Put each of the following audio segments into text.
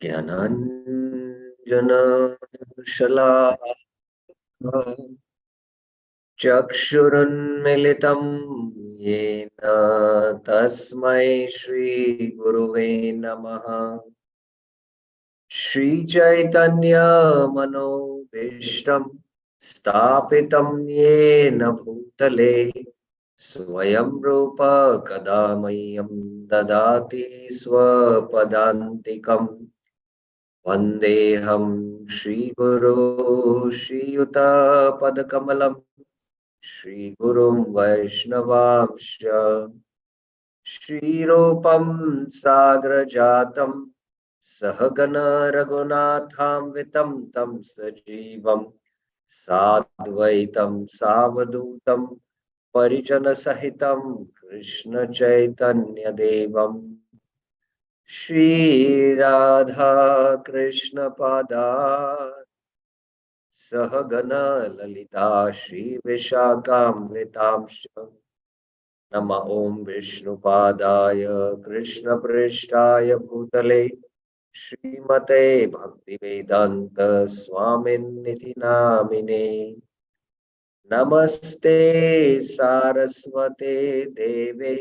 ज्ञानाञ्जनशलाकया चक्षुरुन्मिलितं येन तस्मै श्रीगुरुवे नमः। श्रीचैतन्यमनोभीष्टं स्थापितं येन भूतले स्वयं रूप कदा मह्यं ददाति स्वपदान्तिकम्। वन्देऽहं श्रीगुरो श्रीयुतपदकमलं श्रीगुरुं वैष्णवांश्च श्रीरूपं साग्रजातं सहगण रघुनाथान्वितं तं सजीवं साद्वैतं सावधूतं परिजनसहितं कृष्णचैतन्यदेवम् श्रीराधा कृष्णपादान् सहगण ललिता श्रीविशाखान्वितांश्च नमः ॐ विष्णुपादाय कृष्णप्रेष्ठाय भूतले श्रीमते भक्तिवेदान्त स्वामिन्निति नामिने। नमस्ते सारस्वते देवे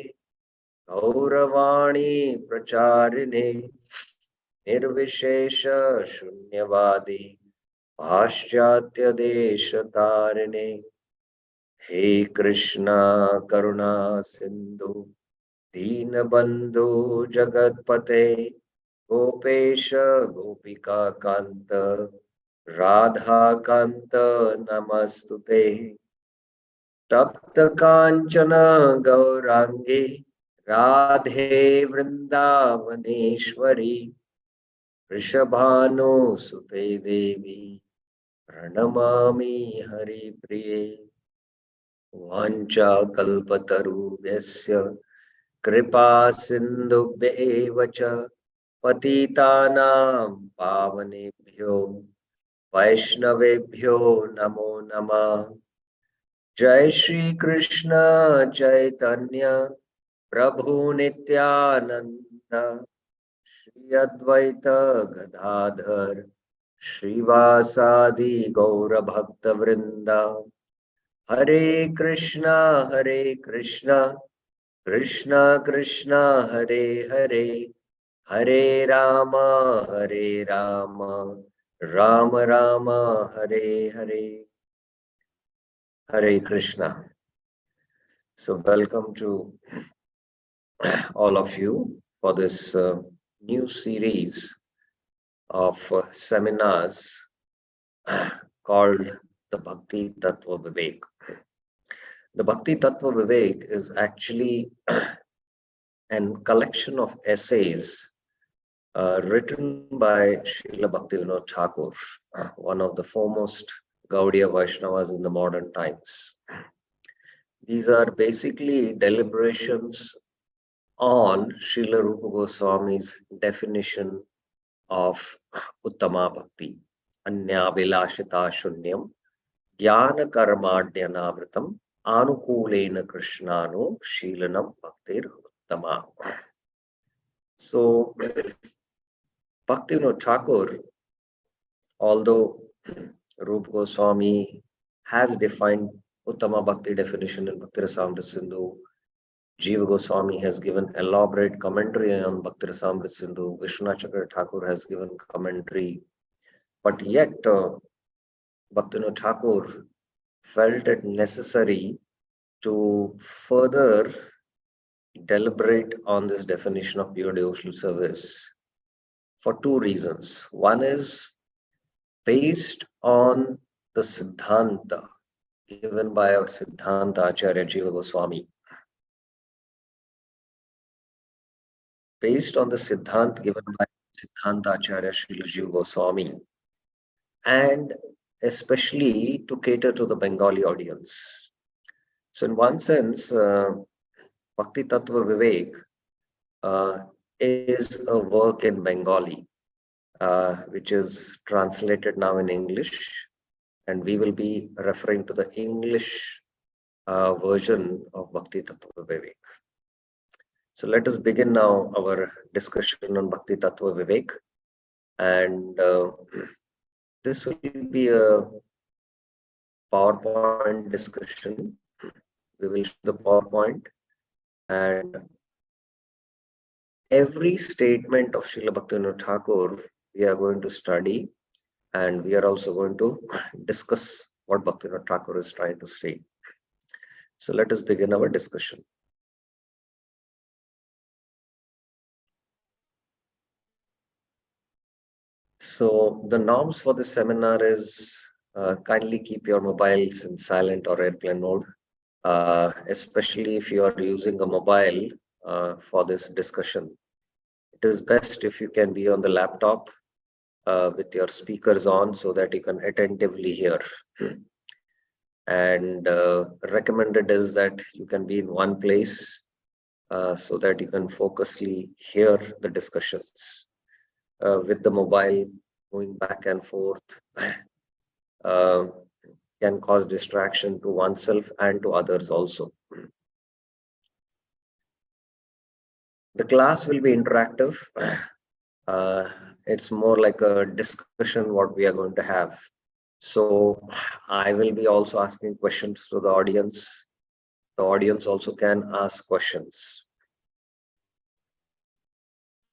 गौरवाणी प्रचारिणे निर्विशेष शून्यवादी पाश्चात्य देशतारिणे। हे कृष्णा करुणा सिंधु दीनबंधु जगतपते गोपेश गोपिका कांत राधा कांत नमस्तुते। तप्त कांचन गौरांगी राधे वृंदावनेश्वरी वृषभानुसुते देवी प्रणमामि हरिप्रिये। वाञ्छाकल्पतरुभ्यश्च कृपा सिन्धुभ्येव च पतितानां पावनेभ्यो वैष्णवेभ्यो नमो नमः। जय श्री कृष्ण चैतन्य प्रभु नित्यानंद श्री अद्वैत गदाधर श्रीवासादि गौर भक्त वृंदा। हरे Krishna Krishna Krishna Hare Hare Hare Ram Ram Ram Hare Hare. Hare Krishna. So welcome to all of you for this new series of seminars called the Bhakti Tattva Vivek. The Bhakti Tattva Vivek is actually an collection of essays written by Srila Bhaktivinoda Thakur, one of the foremost Gaudiya Vaishnavas in the modern times. These are basically deliberations on Srila Rupa Goswami's definition of Uttama Bhakti. Anyabhilashita shunyam jnana karmadhyanavritam anukulena krishnano shilanam bhaktir uttama. So, Bhaktivinoda Thakur, although Rupa Goswami has defined Uttama Bhakti definition in Bhakti Rasamrita Sindhu, Jiva Goswami has given elaborate commentary on Bhakti Rasamrita Sindhu, Vishwanath Chakravarti Thakur has given commentary, but yet Bhaktivinoda Thakur felt it necessary to further deliberate on this definition of pure devotional service for two reasons. One is based on the Siddhanta given by our Siddhanta Acharya Jiva Goswami. Based on the Siddhanta given by Siddhanta Acharya Srila Jiva Goswami, and especially to cater to the Bengali audience. So in one sense, Bhakti Tattva Vivek is a work in Bengali, which is translated now in English, and we will be referring to the English version of Bhakti Tattva Vivek. So let us begin now our discussion on Bhakti Tattva Vivek. And this will be a PowerPoint discussion. We will show the PowerPoint, and every statement of Srila Bhaktivinoda Thakur we are going to study, and we are also going to discuss what Bhaktivinoda Thakur is trying to say. So let us begin our discussion. So the norms for the seminar is kindly keep your mobiles in silent or airplane mode, especially if you are using a mobile for this discussion. It is best if you can be on the laptop with your speakers on so that you can attentively hear. And recommended is that you can be in one place so that you can focusly hear the discussions. With the mobile going back and forth uh, can cause distraction to oneself and to others also. The class will be interactive. It's more like a discussion what we are going to have. So I will be also asking questions to the audience. The audience also can ask questions.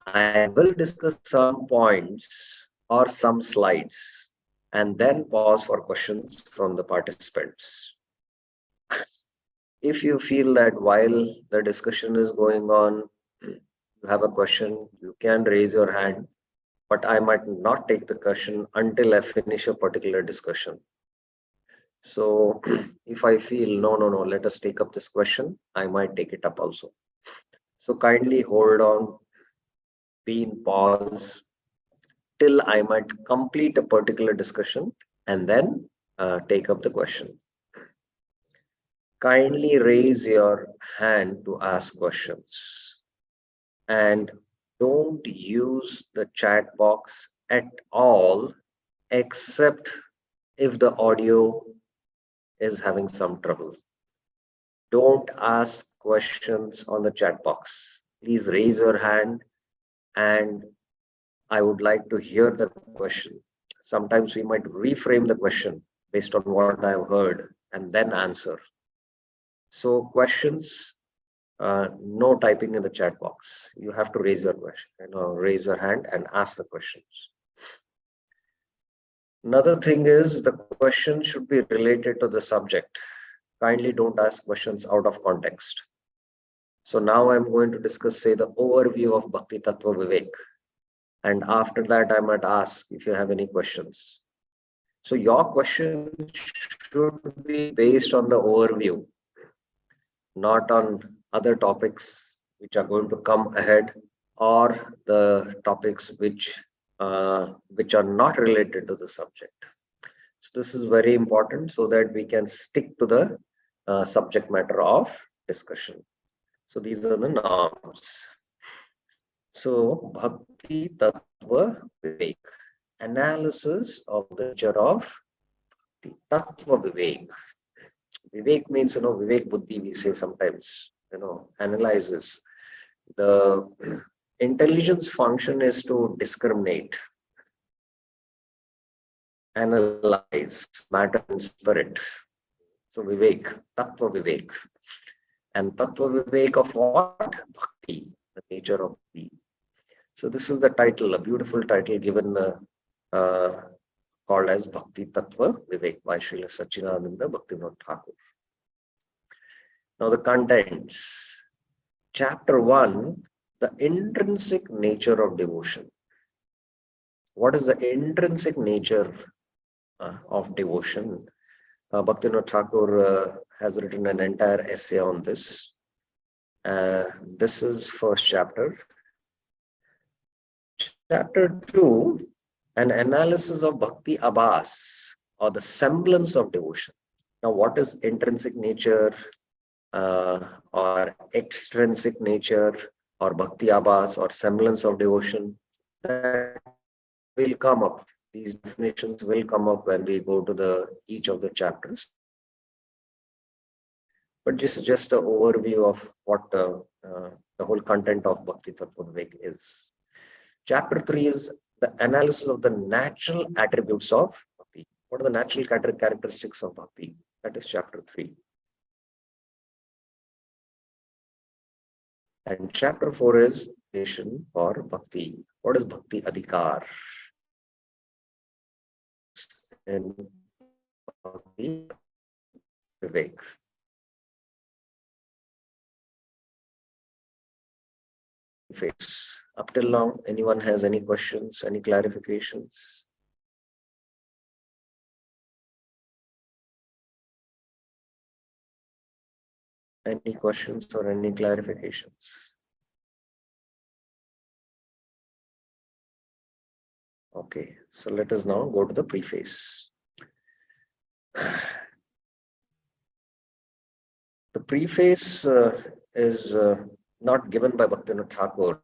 I will discuss some points or some slides and then pause for questions from the participants. If you feel that while the discussion is going on, you have a question, you can raise your hand, but I might not take the question until I finish a particular discussion. So if I feel, no, let us take up this question, I might take it up also. So kindly hold on, be in pause till I might complete a particular discussion and then take up the question. Kindly raise your hand to ask questions. And don't use the chat box at all, except if the audio is having some trouble. Don't ask questions on the chat box. Please raise your hand and I would like to hear the question. Sometimes we might reframe the question based on what I've heard and then answer. So questions, no typing in the chat box. You have to raise your question, raise your hand and ask the questions. Another thing is the question should be related to the subject. Kindly don't ask questions out of context. So now I'm going to discuss, say, the overview of Bhakti Tattva Vivek. And after that, I might ask if you have any questions. So your question should be based on the overview, not on other topics which are going to come ahead or the topics which are not related to the subject. So this is very important so that we can stick to the subject matter of discussion. So these are the norms. So Bhakti Tattva Vivek, analysis of the nature of the Tattva Vivek. Vivek means, Vivek Buddhi, we say sometimes, analyzes. The intelligence function is to discriminate, analyze matter and spirit. So Vivek, Tattva Vivek. And Tattva Vivek of what? Bhakti, the nature of Bhakti. So this is the title, a beautiful title given called as Bhakti Tattva Vivek by Srila Satchidananda Bhaktivinoda Thakur. Now the contents. Chapter 1, the intrinsic nature of devotion. What is the intrinsic nature of devotion? Bhaktivinoda Thakur has written an entire essay on this. This is first chapter. Chapter 2, an analysis of Bhakti Abhas, or the semblance of devotion. Now, what is intrinsic nature or extrinsic nature or Bhakti Abhas or semblance of devotion? That will come up. These definitions will come up when we go to each of the chapters. But just an overview of what the whole content of Bhakti Tattva Vivek is. Chapter 3 is the analysis of the natural attributes of bhakti. What are the natural characteristics of bhakti? That is chapter 3. And chapter 4 is foundation for bhakti. What is bhakti adhikar? In bhakti vivek. Face. Up till now, anyone has any questions, any clarifications? Any questions or any clarifications? Okay, so let us now go to the preface. The preface is not given by Bhaktivinoda Thakur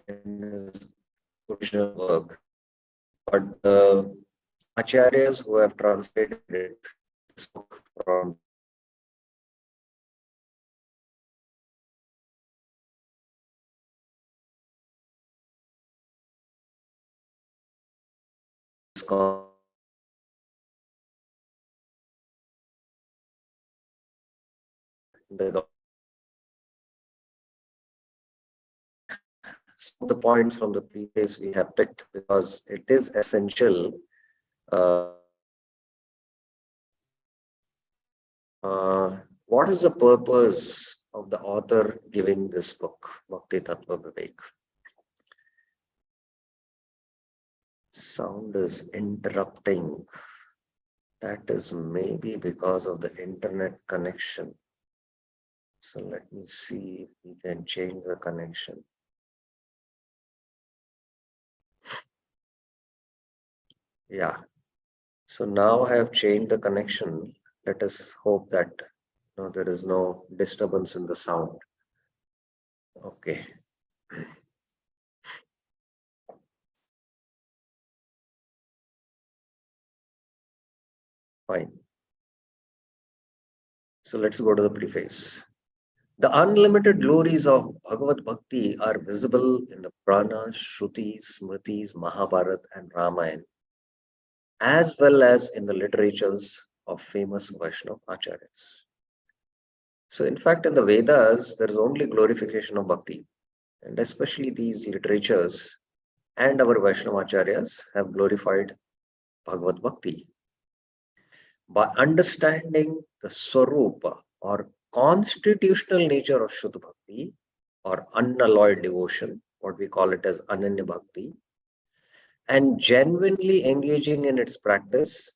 in his original work, but the acharyas who have translated it from the points from the preface we have picked because it is essential. What is the purpose of the author giving this book, Bhakti Tattva Vivek? Sound is interrupting. That is maybe because of the internet connection. So let me see if we can change the connection. Yeah. So now I have changed the connection. Let us hope that there is no disturbance in the sound. Okay. Fine. So let's go to the preface. The unlimited glories of Bhagavad Bhakti are visible in the Puranas, Shrutis, Smritis, Mahabharata and Ramayana, as well as in the literatures of famous Vaishnava acharyas. So in fact, in the Vedas, there is only glorification of Bhakti, and especially these literatures and our Vaishnava acharyas have glorified Bhagavad Bhakti. By understanding the Swarupa or constitutional nature of Shuddha Bhakti or unalloyed devotion, what we call it as Ananya Bhakti, and genuinely engaging in its practice,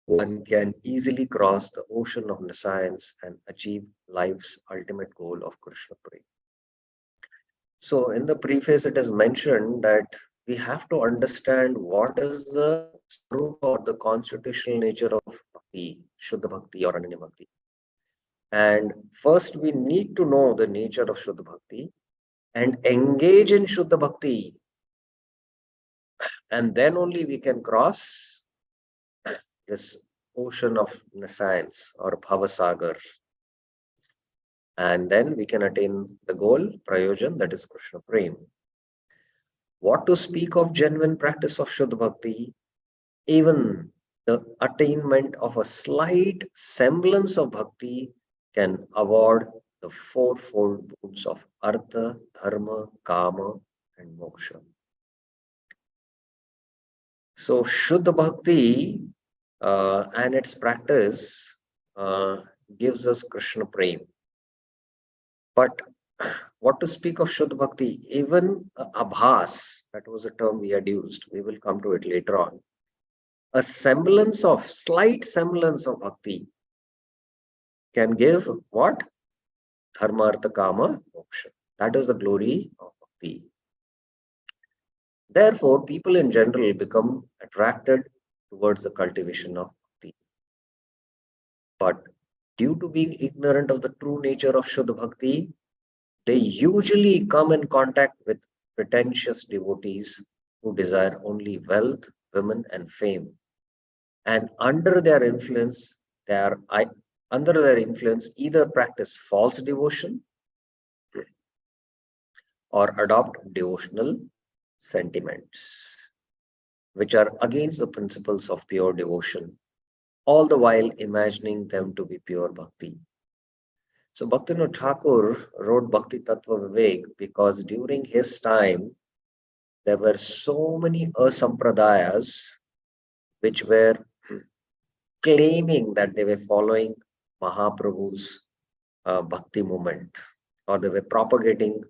one can easily cross the ocean of nescience and achieve life's ultimate goal of Krishna Prema. So in the preface, it is mentioned that we have to understand what is the Swarupa or the constitutional nature of Bhakti, Shuddha Bhakti or Ananya Bhakti. And first, we need to know the nature of Shuddha Bhakti and engage in Shuddha Bhakti. And then only we can cross this ocean of nescience or Bhavasagar. And then we can attain the goal, Prayojan, that is Krishna Prema. What to speak of genuine practice of Shuddha Bhakti? Even the attainment of a slight semblance of Bhakti can award the fourfold boons of Artha, Dharma, Kama and Moksha. So Shuddha Bhakti and its practice gives us Krishna Prema. But what to speak of Shuddha Bhakti? Even Abhas, that was a term we had used, we will come to it later on. A semblance of, slight semblance of Bhakti can give what? Dharma, Artha, Kama, Moksha. That is the glory of Bhakti. Therefore, people in general become attracted towards the cultivation of Bhakti. But due to being ignorant of the true nature of Shuddha Bhakti, they usually come in contact with pretentious devotees who desire only wealth, women, and fame. And under their influence, either practice false devotion or adopt devotional sentiments, which are against the principles of pure devotion, all the while imagining them to be pure bhakti. So Bhaktivinoda Thakur wrote Bhakti Tattva Vivek because during his time, there were so many asampradayas which were claiming that they were following Mahaprabhu's bhakti movement, or they were propagating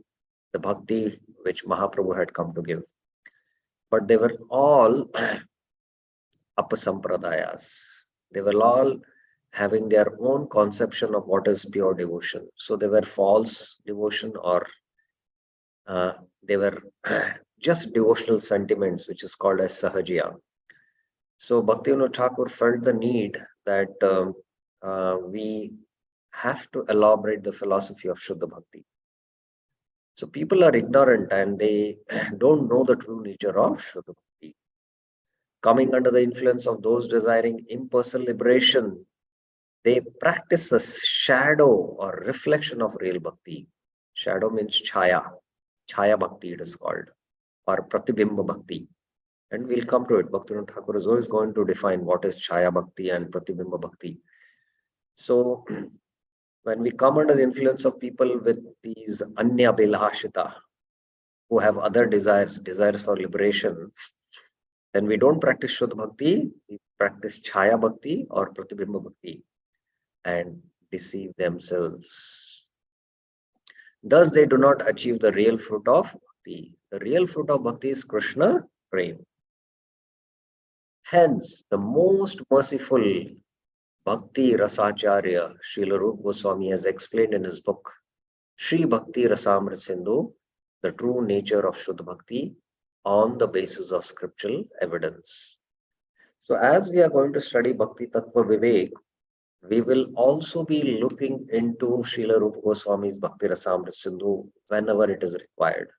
the bhakti which Mahaprabhu had come to give. But they were all apasampradayas. They were all having their own conception of what is pure devotion. So they were false devotion, or they were just devotional sentiments, which is called as sahajiya. So Bhaktivinoda Thakur felt the need that we have to elaborate the philosophy of Shuddha Bhakti. So people are ignorant and they don't know the true nature of Shuddha Bhakti. Coming under the influence of those desiring impersonal liberation, they practice a shadow or reflection of real bhakti. Shadow means chaya. Chaya bhakti it is called, or pratibimba bhakti. And we'll come to it. Bhaktivinoda Thakur is always going to define what is chaya bhakti and pratibimba bhakti. So when we come under the influence of people with these anya bilhashita, who have other desires for liberation, then we don't practice Shuddha Bhakti, we practice Chaya Bhakti or Pratibimba Bhakti and deceive themselves. Thus, they do not achieve the real fruit of Bhakti. The real fruit of Bhakti is Krishna Prem. Hence, the most merciful Bhakti Rasacharya, Srila Rupa Goswami, has explained in his book, Sri Bhakti Rasamrit Sindhu, the true nature of Shuddha Bhakti on the basis of scriptural evidence. So as we are going to study Bhakti Tattva Vivek, we will also be looking into Srila Rupa Goswami's Bhakti Rasamrit Sindhu whenever it is required.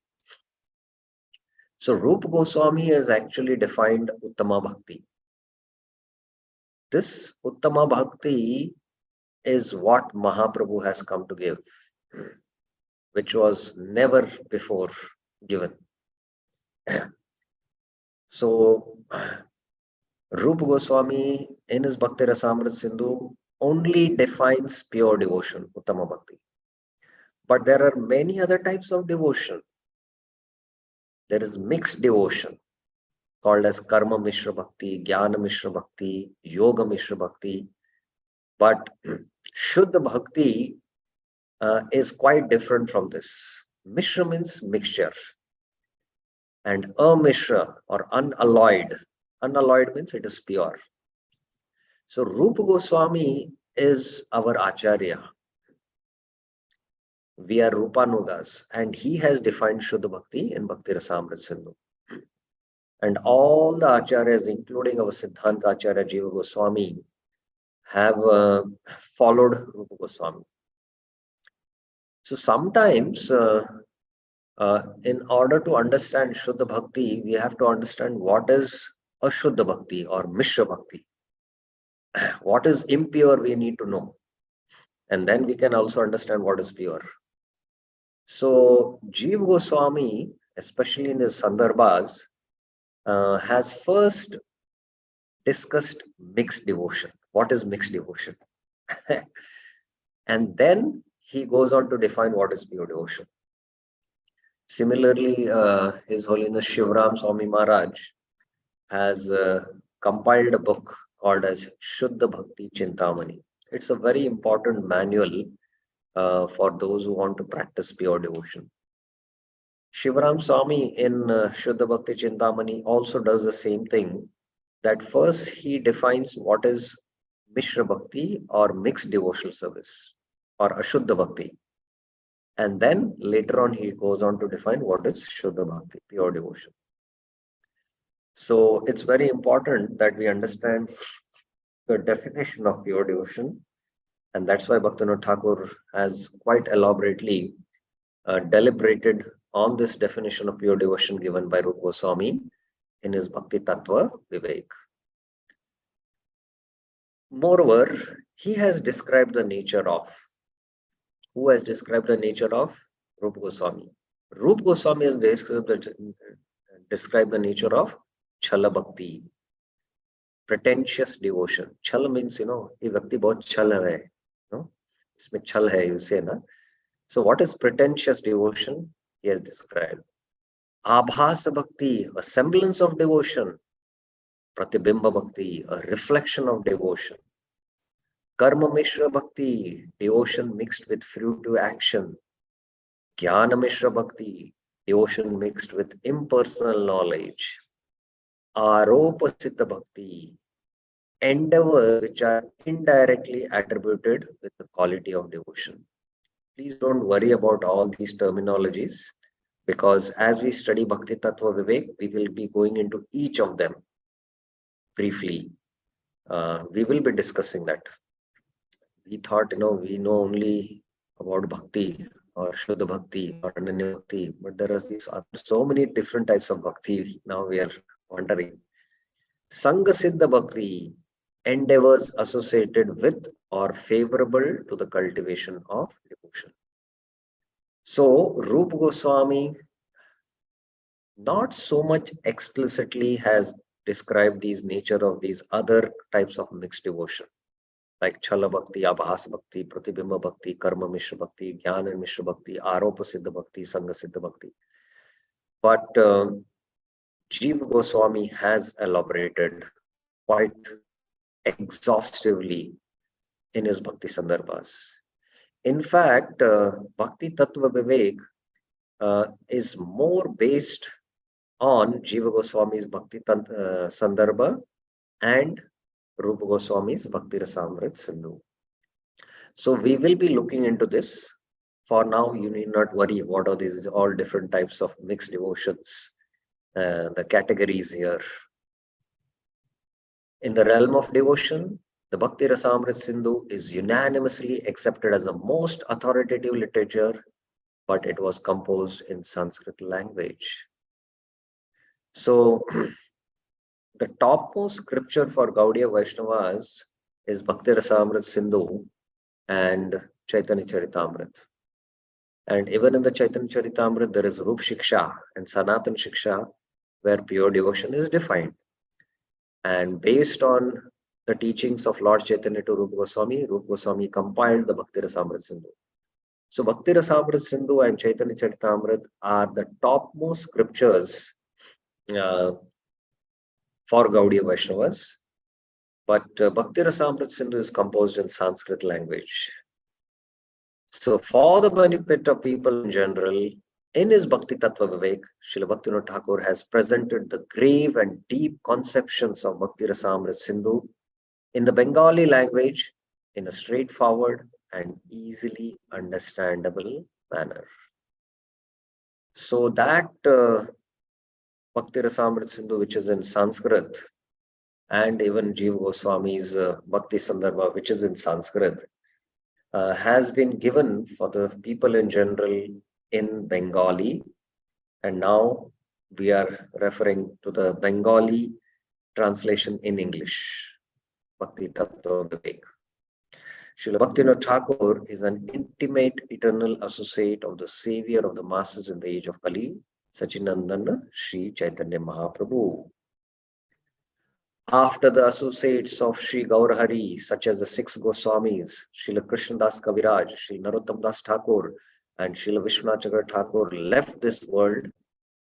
So Rupa Goswami has actually defined Uttama Bhakti. This Uttama Bhakti is what Mahaprabhu has come to give, which was never before given. So Rupa Goswami in his Bhakti Rasamrit Sindhu only defines pure devotion, Uttama Bhakti. But there are many other types of devotion. There is mixed devotion called as Karma Mishra Bhakti, Jnana Mishra Bhakti, Yoga Mishra Bhakti. But Shuddha Bhakti is quite different from this. Mishra means mixture. And Amishra or unalloyed. Unalloyed means it is pure. So Rupa Goswami is our Acharya. We are Rupanugas, and he has defined Shuddha Bhakti in Bhakti Rasamrit Sindhu. And all the Acharyas, including our Siddhanta Acharya Jiva Goswami, have followed Rupa Goswami. So sometimes, in order to understand Shuddha Bhakti, we have to understand what is Ashuddha Bhakti or Mishra Bhakti. What is impure, we need to know. And then we can also understand what is pure. So Jiva Goswami, especially in his Sandarbhas, has first discussed mixed devotion. What is mixed devotion? And then he goes on to define what is pure devotion. Similarly, His Holiness Shivram Swami Maharaj has compiled a book called as Shuddha Bhakti Chintamani. It's a very important manual for those who want to practice pure devotion. Shivram Swami in Shuddha Bhakti Chintamani also does the same thing, that first he defines what is Mishra Bhakti or mixed devotional service or Ashuddha Bhakti. And then later on he goes on to define what is Shuddha Bhakti, pure devotion. So it's very important that we understand the definition of pure devotion. And that's why Bhaktivinoda Thakur has quite elaborately deliberated on this definition of pure devotion given by Rupa Goswami in his Bhakti Tattva Vivek. Moreover, he has described the nature of. Who has described the nature of? Rupa Goswami. Rupa Goswami has described describe the nature of Chala Bhakti, pretentious devotion. Chal means, ये व्यक्ति बहुत छल है, इसमें छल है, you say ना. So what is pretentious devotion? He has described. Abhasa Bhakti, a semblance of devotion. Pratibimba Bhakti, a reflection of devotion. Karma Mishra Bhakti, devotion mixed with fruitive action. Jnana Mishra Bhakti, devotion mixed with impersonal knowledge. Aropa Siddha Bhakti, endeavors which are indirectly attributed with the quality of devotion. Please don't worry about all these terminologies, because as we study Bhakti Tattva Vivek, we will be going into each of them briefly. We will be discussing that. We thought, we know only about Bhakti or Shuddha Bhakti or Ananya Bhakti, but there are so many different types of Bhakti. Now we are wondering. Sangha Siddha Bhakti, endeavors associated with or favorable to the cultivation of devotion. So, Rupa Goswami not so much explicitly has described these nature of these other types of mixed devotion, like Chala Bhakti, Abhas Bhakti, Pratibimba Bhakti, Karma Mishra Bhakti, Jnana Mishra Bhakti, Aropa Siddha Bhakti, Sangha Siddha Bhakti. But Jiva Goswami has elaborated quite exhaustively in his Bhakti Sandarbhas. In fact, Bhakti Tattva Vivek is more based on Jiva Goswami's Bhakti Sandarbha and Rupa Goswami's Bhakti Rasamrit Sindhu. So we will be looking into this. For now, you need not worry what are these all different types of mixed devotions, the categories here. In the realm of devotion, the Bhakti Rasamrit Sindhu is unanimously accepted as the most authoritative literature, but it was composed in Sanskrit language. So, the topmost scripture for Gaudiya Vaishnavas is Bhakti Rasamrit Sindhu and Chaitanya Charitamrit. And even in the Chaitanya Charitamrit, there is Rup Shiksha and Sanatan Shiksha, where pure devotion is defined. And based on the teachings of Lord Chaitanya to Rupa Goswami compiled the Bhakti Rasamrit Sindhu. So Bhakti Rasamrit Sindhu and Chaitanya Charitamrit are the topmost scriptures for Gaudiya Vaishnavas. But Bhakti Rasamrit Sindhu is composed in Sanskrit language. So for the benefit of people in general, in his Bhakti Tattva Vivek, Srila Bhaktivinoda Thakur has presented the grave and deep conceptions of Bhakti Rasamrit Sindhu in the Bengali language in a straightforward and easily understandable manner. So that Bhakti Rasamrit Sindhu, which is in Sanskrit, and even Jiva Goswami's Bhakti Sandarbha, which is in Sanskrit, has been given for the people in general in Bengali. And now we are referring to the Bengali translation in English, Bhakti Tattva Vivek. Srila Bhaktivinoda Thakur is an intimate eternal associate of the savior of the masses in the age of Kali, Sachinandana Sri Chaitanya Mahaprabhu. After the associates of Sri Gaurahari, such as the six Goswamis, Srila Krishnadas Kaviraj, Sri Narottam Das Thakur, and Srila Vishwanath Thakur left this world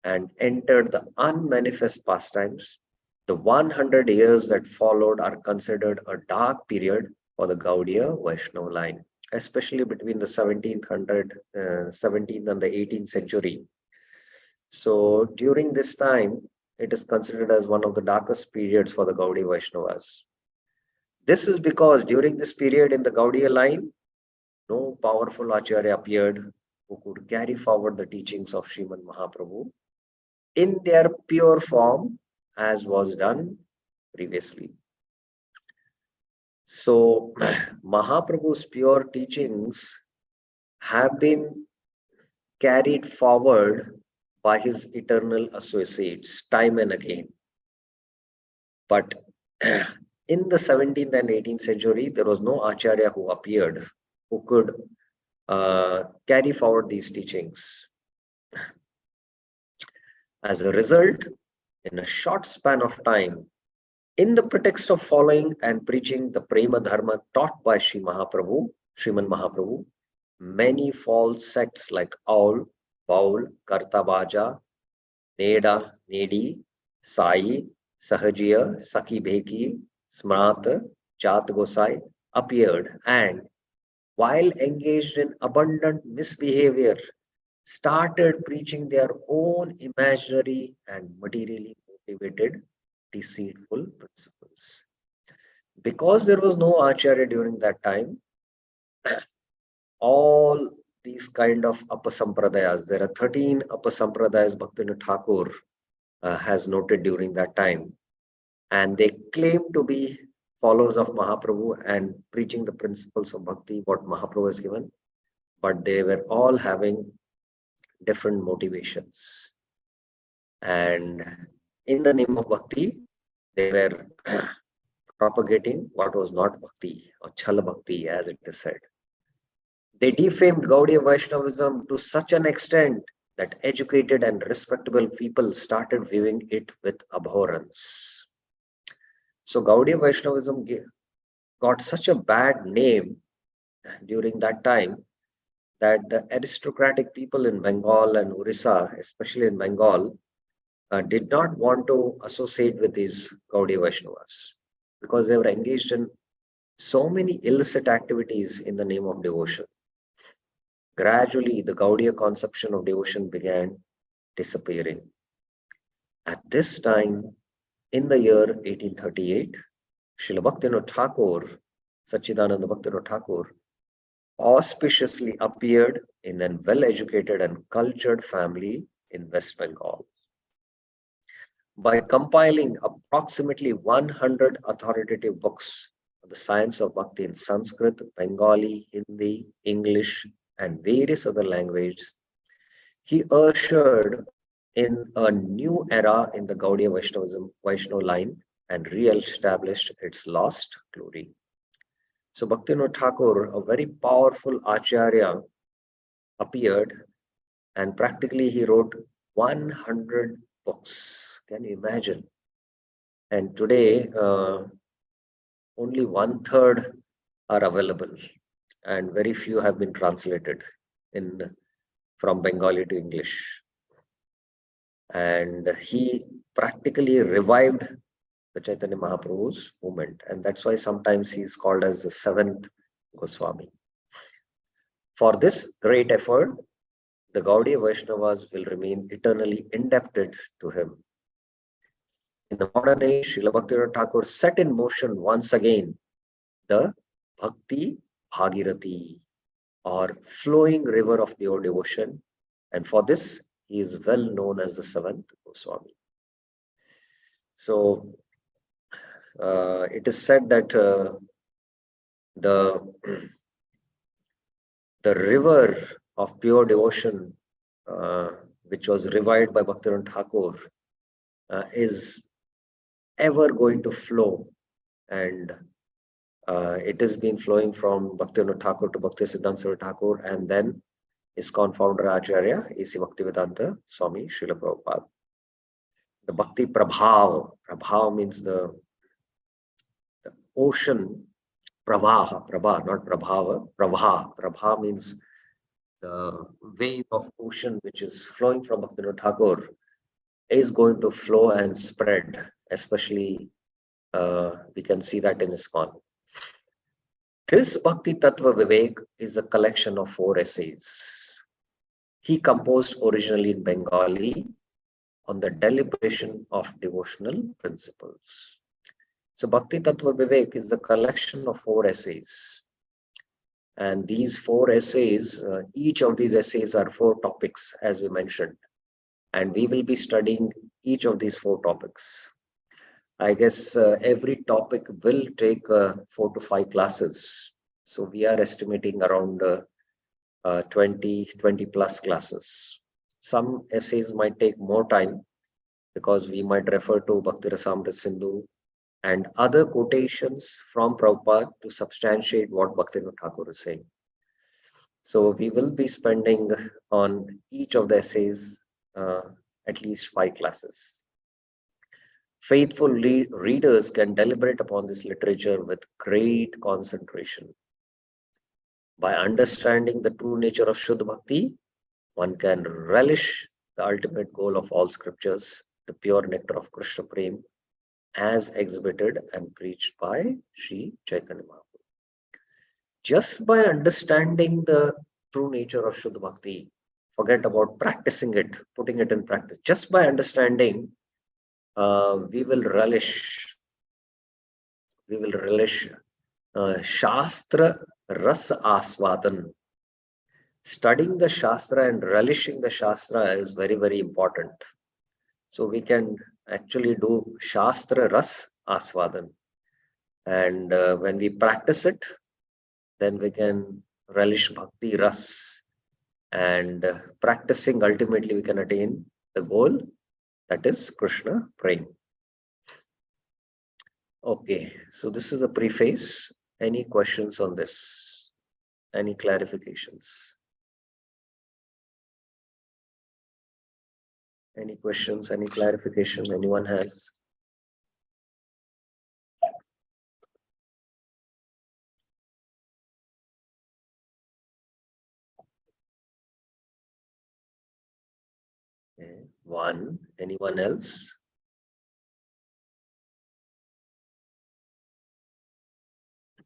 and entered the unmanifest pastimes, the 100 years that followed are considered a dark period for the Gaudiya Vaishnava line, especially between the 17th and the 18th century. So during this time, it is considered as one of the darkest periods for the Gaudiya Vaishnavas. This is because during this period in the Gaudiya line, no powerful Acharya appeared who could carry forward the teachings of Sriman Mahaprabhu in their pure form as was done previously. So Mahaprabhu's pure teachings have been carried forward by his eternal associates time and again. But in the 17th and 18th century, there was no Acharya who appeared who could carry forward these teachings. As a result, in a short span of time, in the pretext of following and preaching the Prema Dharma taught by Sriman Mahaprabhu, many false sects like Aul, Baul, Kartabaja, Neda, Nedi, Sai, Sahajiya, Saki Bheki, Smrata, Jat Gosai appeared and, while engaged in abundant misbehavior, started preaching their own imaginary and materially motivated deceitful principles. Because there was no Acharya during that time, all these kind of apasampradayas, there are 13 apasampradayas Bhaktivinoda Thakur has noted during that time. And they claim to be followers of Mahaprabhu and preaching the principles of bhakti, what Mahaprabhu has given, but they were all having different motivations. And in the name of bhakti, they were propagating what was not bhakti, or chala bhakti as it is said. They defamed Gaudiya Vaishnavism to such an extent that educated and respectable people started viewing it with abhorrence. So Gaudiya Vaishnavism got such a bad name during that time that the aristocratic people in Bengal and Orissa, especially in Bengal, did not want to associate with these Gaudiya Vaishnavas because they were engaged in so many illicit activities in the name of devotion. Gradually, the Gaudiya conception of devotion began disappearing. At this time, in the year 1838, Srila Bhaktivinoda Thakur, Sachidananda Bhaktivinoda Thakur, auspiciously appeared in a well-educated and cultured family in West Bengal. By compiling approximately 100 authoritative books on the science of bhakti in Sanskrit, Bengali, Hindi, English, and various other languages, he ushered in a new era in the Gaudiya Vaishnava line and re-established its lost glory. So Bhaktivinoda Thakur, a very powerful Acharya, appeared and practically he wrote 100 books. Can you imagine? And today, only 1/3 are available and very few have been translated from Bengali to English. And he practically revived the Chaitanya Mahaprabhu's movement. And that's why sometimes he's called as the seventh Goswami. For this great effort, the Gaudiya Vaishnavas will remain eternally indebted to him. In the modern age, Srila Bhaktivinoda Thakur set in motion once again the Bhakti Bhagirathi, or flowing river of pure devotion. And for this, he is well known as the seventh Goswami. So, it is said that the river of pure devotion, which was revived by Bhaktivinoda Thakur, is ever going to flow, and it has been flowing from Bhaktivinoda Thakur to Bhaktisiddhanta Saraswati Thakur, and then ISKCON founder Acharya A.C. Bhaktivedanta Swami Srila Prabhupada. The Bhakti Prabhav means the ocean. Prabha, not Prabhava. Prabha means the wave of ocean which is flowing from Bhaktivinoda Thakur is going to flow and spread. Especially, we can see that in ISKCON. This Bhakti Tattva Vivek is a collection of 4 essays. He composed originally in Bengali on the deliberation of devotional principles. So Bhakti Tattva Vivek is a collection of 4 essays. And these 4 essays, each of these essays are 4 topics, as we mentioned. And we will be studying each of these 4 topics. I guess every topic will take 4 to 5 classes. So we are estimating around 20 plus classes. Some essays might take more time because we might refer to Bhakti Rasamrita Sindhu and other quotations from Prabhupada to substantiate what Bhaktivinoda Thakur is saying. So we will be spending on each of the essays at least 5 classes. Faithful readers can deliberate upon this literature with great concentration. By understanding the true nature of Shuddha Bhakti, one can relish the ultimate goal of all scriptures, the pure nectar of Krishna Prem, as exhibited and preached by Sri Chaitanya Mahaprabhu. Just by understanding the true nature of Shuddha Bhakti, forget about practicing it, putting it in practice. Just by understanding, we will relish Shastra Ras Aswadan. Studying the Shastra and relishing the Shastra is very, very important. So we can actually do Shastra Ras Aswadan. And when we practice it, then we can relish Bhakti Ras. And practicing, ultimately, we can attain the goal, that is Krishna Prem. Okay, so this is a preface. Any questions on this? Any clarifications? Any questions, any clarification anyone has? Okay. One, anyone else?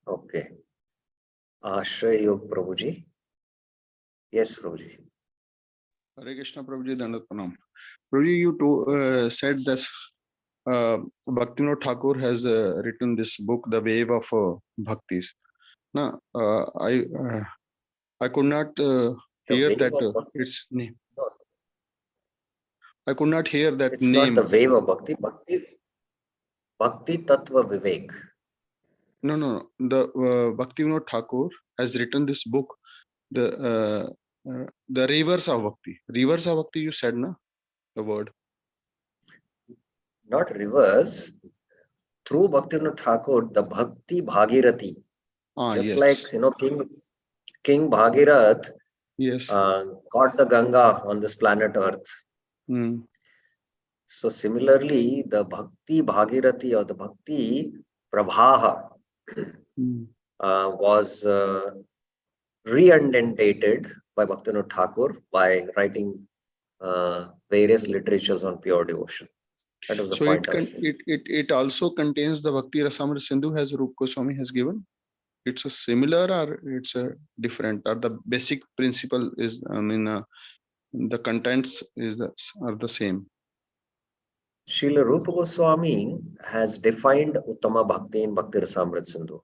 Okay. Ashray Yog Prabhuji. Yes, Prabhuji. Hare Krishna, Prabhuji, Dandat Pranam. Prabhuji, you said this, Bhaktivinoda Thakur has written this book, The Wave of Bhaktis. Now, I could not hear that its name. I could not hear that it's name. It's not the Wave of Bhakti, Bhakti TATTVA VIVEK. No. The Bhaktivinoda Thakur has written this book, the Rivers of Bhakti. Rivers of Bhakti, you said, no? The word. Not rivers. Through Bhaktivinoda Thakur, the Bhakti Bhagirathi. Just yes. like, King Bhagirath, yes, got the Ganga on this planet Earth. So similarly, the Bhakti Bhagirathi or the Bhakti Prabhaha was re-indentated by Bhaktivinoda Thakur by writing various literatures on pure devotion. That was the point. It also contains the Bhakti Rasamrita Sindhu as Rupa Goswami has given. It's a similar or it's a different, or the basic principle is, the contents are the same. Srila Rupa Goswami has defined Uttama Bhakti in Bhakti Rasamrita Sindhu.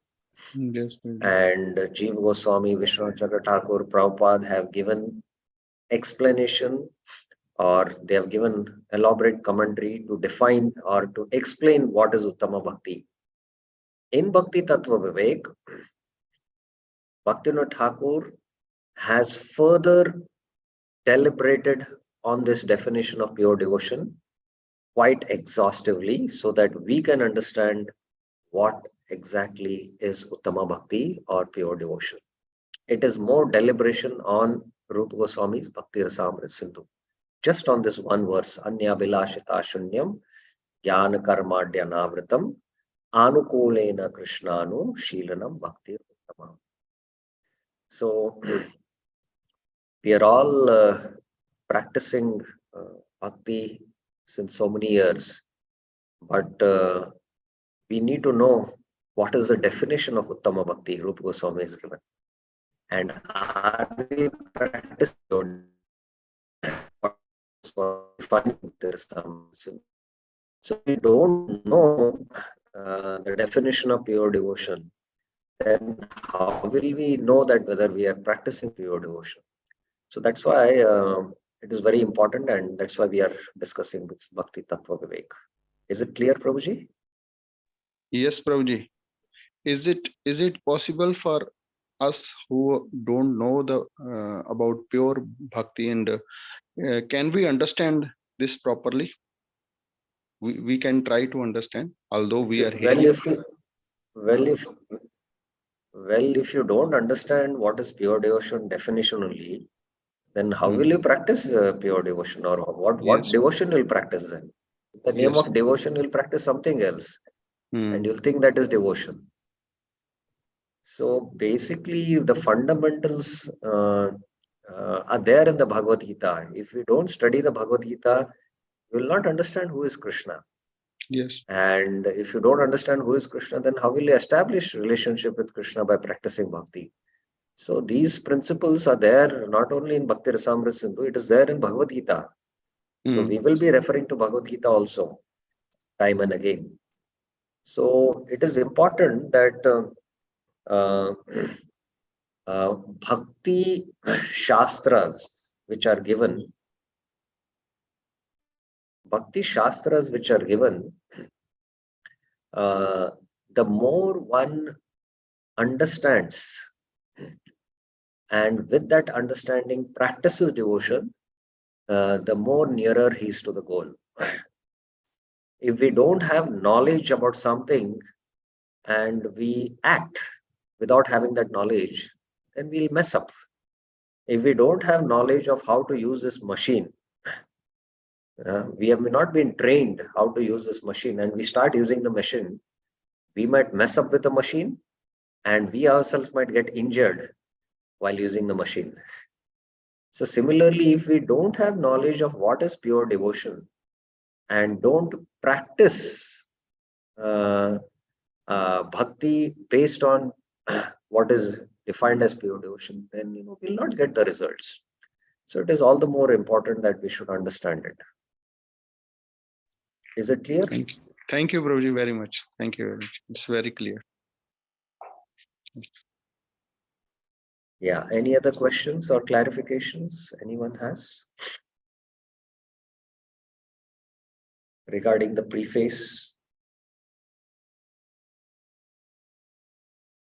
Yes, and Jiva Goswami, Vishwanath Chakra Thakur, Prabhupada have given explanation, or they have given elaborate commentary to define or to explain what is Uttama Bhakti. In Bhakti Tattva Vivek, Bhaktivinoda Thakur has further deliberated on this definition of pure devotion quite exhaustively so that we can understand what exactly is Uttama Bhakti or pure devotion. It is more deliberation on Rupa Goswami's Bhakti Rasamrita Sindhu. Just on this one verse, Anya Bilashita Shunyam Jnana Karmadya Navritam Anukulena Krishnanu Shilanam Bhakti Uttamam. So we are all practicing Bhakti since so many years, but we need to know what is the definition of Uttama Bhakti Rupa Goswami has given. And are we practicing? So we don't know the definition of pure devotion, then how will we know that whether we are practicing pure devotion? So that's why it is very important, and that's why we are discussing this Bhakti Tattva Vivek. Is it clear, Prabhuji? Yes, Prabhuji. Is it possible for us who don't know the about pure bhakti, and can we understand this properly? We can try to understand, although we are here. Well, if you don't understand what is pure devotion definition only, then how will you practice pure devotion, or what Yes. devotion you'll practice then? In the name Yes. of devotion, you'll practice something else, and Hmm. you'll think that is devotion. So basically, the fundamentals are there in the Bhagavad Gita. If we don't study the Bhagavad Gita, you will not understand who is Krishna. Yes. And if you don't understand who is Krishna, then how will you establish relationship with Krishna by practicing bhakti? So these principles are there not only in Bhakti Rasamrita Sindhu, it is there in Bhagavad Gita. So we will be referring to Bhagavad Gita also time and again. So it is important that uh, bhakti shastras which are given, uh, the more one understands and with that understanding practices devotion, the more nearer he is to the goal. If we don't have knowledge about something and we act without having that knowledge, then we'll mess up. If we don't have knowledge of how to use this machine, we have not been trained how to use this machine, and we start using the machine, we might mess up with the machine, and we ourselves might get injured while using the machine. So similarly, if we don't have knowledge of what is pure devotion and don't practice uh, bhakti based on what is defined as pure devotion, then we'll not get the results. So it is all the more important that we should understand it. Is it clear? Thank you. Thank you, Prabhuji, very much. Thank you very much. It's very clear. Yeah. Any other questions or clarifications anyone has regarding the preface?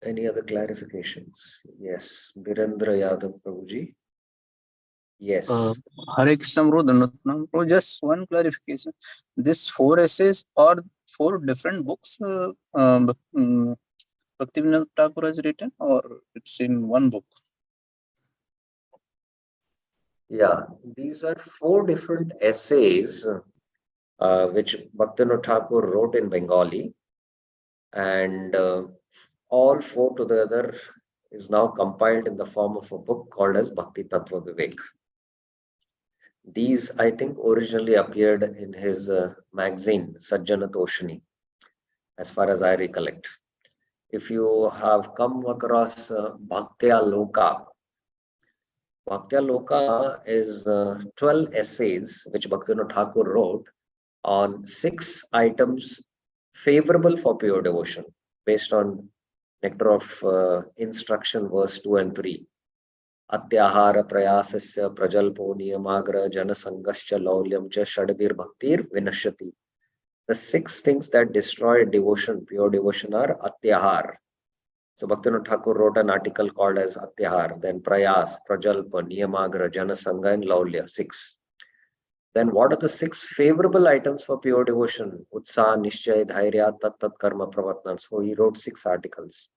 Any other clarifications? Yes. Birendra Yadav Prabhuji. Yes. Hare Krishna, bro, Dandatnam. Bro, just one clarification. This 4 essays are 4 different books Bhaktivinoda Thakur has written, or it's in one book? Yeah. These are 4 different essays which Bhaktivinoda Thakur wrote in Bengali. And all 4 together is now compiled in the form of a book called as Bhakti Tattva Vivek. These, I think, originally appeared in his magazine, Sajjana Toshini, as far as I recollect. If you have come across Bhaktya Loka is 12 essays which Bhaktivinoda Thakur wrote on 6 items favorable for pure devotion, based on nectar of instruction, verse 2 and 3. Atyahara prayasasya prajalpo niyamagra janasangascha laulyam cha shadbir bhaktir vinashati. The 6 things that destroy devotion, pure devotion, are atyahar. So Bhaktivinoda Thakur wrote an article called as Atyahar, then Prayas, Prajalpa, Niyamagra, Janasanga, and Laulya, 6. Then what are the 6 favorable items for pure devotion? Utsaha, Nishchay, Dhairya, Tat Tat Karma Pravatnan. So he wrote 6 articles.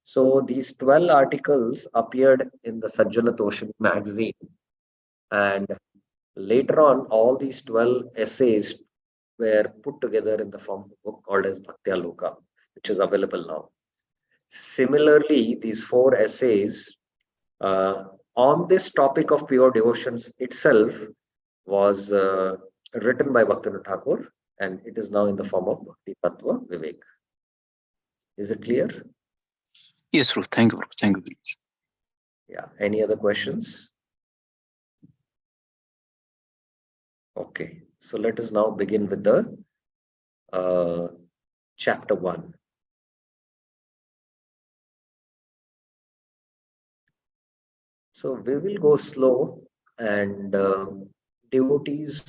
So these 12 articles appeared in the Sajjana Toshini magazine. And later on, all these 12 essays were put together in the form of a book called as Bhaktya Loka, which is available now. Similarly, these 4 essays on this topic of pure devotions itself was written by Bhaktivinoda Thakur, and it is now in the form of Bhakti Tattva Vivek. Is it clear? Yes, bro. Thank you, bro. Thank you very much. Yeah. Any other questions? Okay. So let us now begin with the chapter 1. So we will go slow, and devotees,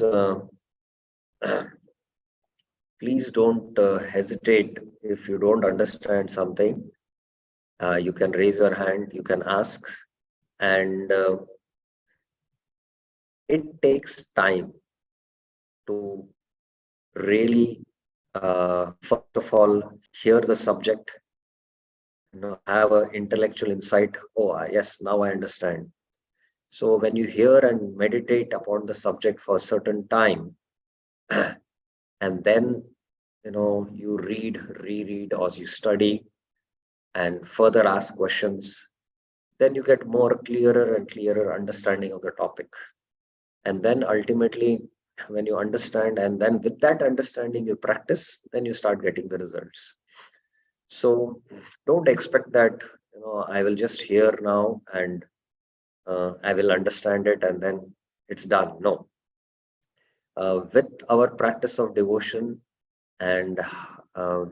please don't hesitate if you don't understand something. You can raise your hand, you can ask, and it takes time to really, first of all, hear the subject, have an intellectual insight. Oh, yes, now I understand. So when you hear and meditate upon the subject for a certain time, and then you reread, or you study and further ask questions, then you get more clearer and clearer understanding of the topic. And then ultimately, when you understand, and then with that understanding you practice, then you start getting the results. So don't expect that I will just hear now and I will understand it and then it's done. No. With our practice of devotion and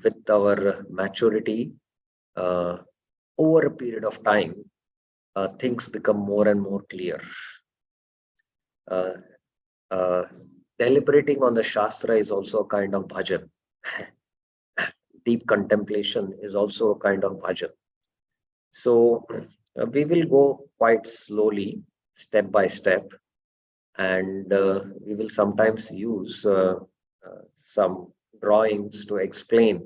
with our maturity, over a period of time, things become more and more clear. Uh, uh, deliberating on the Shastra is also a kind of bhajan. Deep contemplation is also a kind of bhajan. So we will go quite slowly, step by step, and we will sometimes use some drawings to explain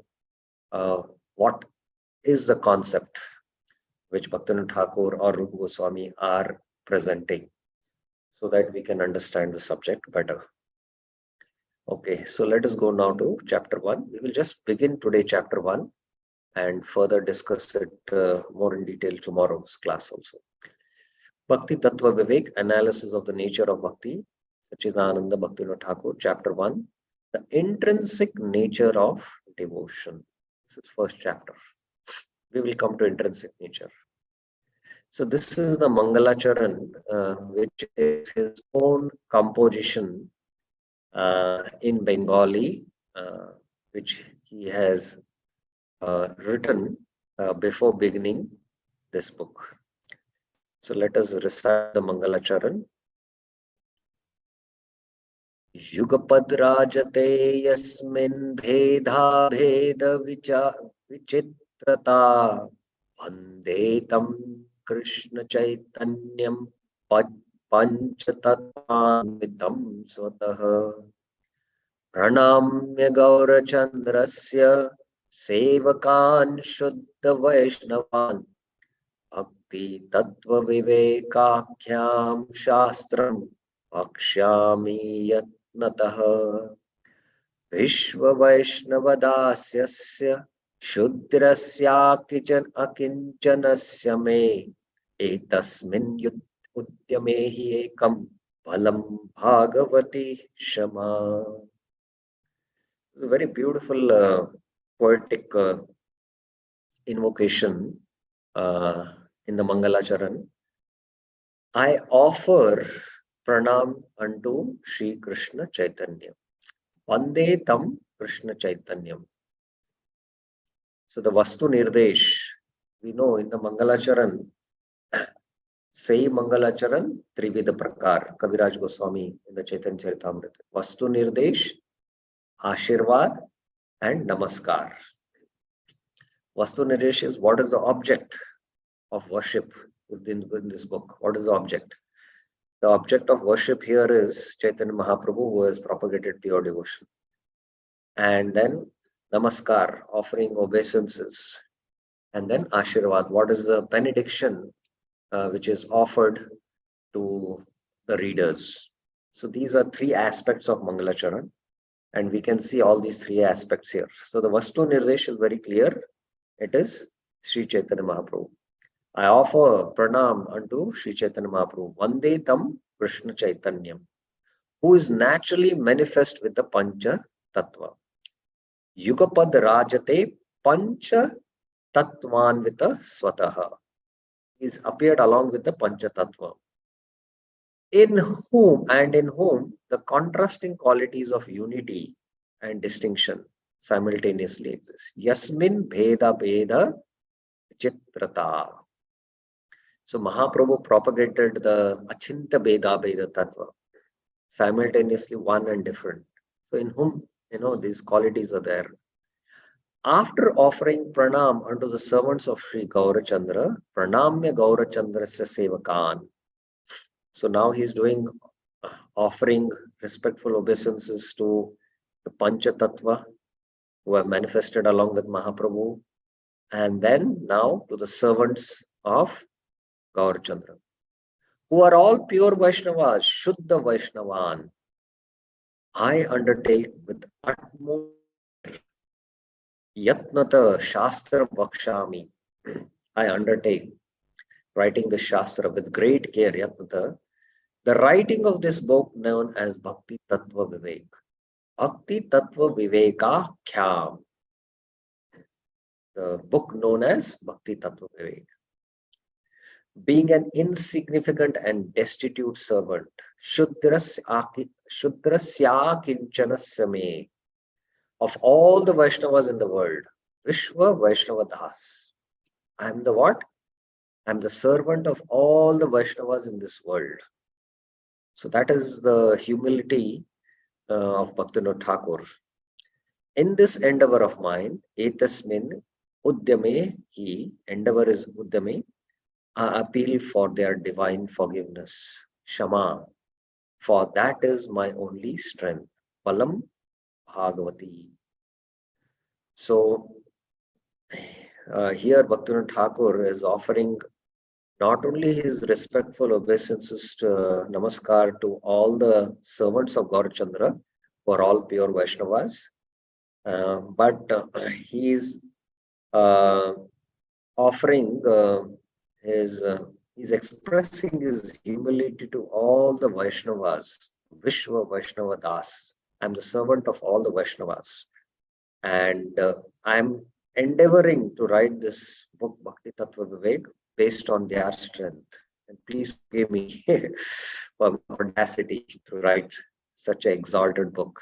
what is the concept which Bhaktivinoda Thakur or Rupa Goswami are presenting, so that we can understand the subject better. Okay, so let us go now to chapter 1. We will just begin today chapter 1 and further discuss it more in detail tomorrow's class also. Bhakti Tattva Vivek, analysis of the nature of Bhakti, Sachidananda Bhaktivinoda Thakur, chapter 1, the intrinsic nature of devotion. This is first chapter. We will come to intrinsic nature. So this is the Mangalacharan, which is his own composition in Bengali, which he has written before beginning this book. So let us recite the Mangalacharan. Yugapad rajate yasmin bhedha bheda vichitrata vandetam Krishna chaitanyam panchatattvamittam swataha pranamya gaurachandrasya sevakan shuddha vaishnavan bhakti tattva vivekakhyam shastram vakshyami yatnatah vishva vaishnavadasyasya shudrasya akinchanasya me etasmin utyamehi ekam bhalam bhagavati shama. It's a very beautiful poetic invocation in the Mangalacharan. I offer pranam unto Sri Krishna Chaitanya. Vande tam Krishna Chaitanyam. So the Vastu Nirdesh, we know in the Mangalacharan, say Mangalacharan, Trivida Prakar, Kaviraj Goswami in the Chaitanya Charitamrita. Vastu Nirdesh, Ashirvad, and Namaskar. Vastu Nirdesh is what is the object of worship within this book. What is the object? The object of worship here is Chaitanya Mahaprabhu, who has propagated pure devotion. And then Namaskar, offering obeisances. And then Ashirvad, what is the benediction which is offered to the readers. So these are three aspects of Mangalacharan. And we can see all these three aspects here. So the Vastu Nirdesh is very clear. It is Sri Chaitanya Mahaprabhu. I offer pranam unto Sri Chaitanya Mahaprabhu. Vande tam Krishna Chaitanyam, who is naturally manifest with the Pancha Tattva. Yugapad rajate Pancha Tattvanvita Swataha. Is appeared along with the Pancha Tattva. In whom the contrasting qualities of unity and distinction simultaneously exist. Yasmin Bheda Bheda Chitrata. So Mahaprabhu propagated the Achinta Bheda Bheda Tattva, simultaneously one and different. So in whom, these qualities are there. After offering pranam unto the servants of Sri Gaurachandra, pranamya Gaurachandrasya sevakan. So now he's doing offering respectful obeisances to the Pancha Tattva who have manifested along with Mahaprabhu, and then now to the servants of Gaurachandra, who are all pure Vaishnavas, Shuddha Vaishnavan, I undertake with utmost Yatnata Shastra Bakshami. I undertake writing the Shastra with great care, Yatnata, the writing of this book known as Bhakti Tattva Vivek. Bhakti Tattva Viveka Khyam. The book known as Bhakti Tattva Vivek. Being an insignificant and destitute servant, Shudrasya Kinchanasya me, of all the Vaishnavas in the world, Vishwa Vaishnava Das. I am the what? I am the servant of all the Vaishnavas in this world. So that is the humility of Bhaktivinoda Thakur. In this endeavor of mine, etasmin udyame, he, endeavor is udyame, I appeal for their divine forgiveness, Shama, for that is my only strength, Palam Bhagavati. So here Bhaktivinoda Thakur is offering not only his respectful obeisances to Namaskar to all the servants of Gaurachandra, who are all pure Vaishnavas, but he is offering he's expressing his humility to all the Vaishnavas, Vishwa Vaishnava Das. I'm the servant of all the Vaishnavas. And I'm endeavoring to write this book, Bhakti Tattva Vivek, based on their strength. And please forgive me for my audacity to write such an exalted book.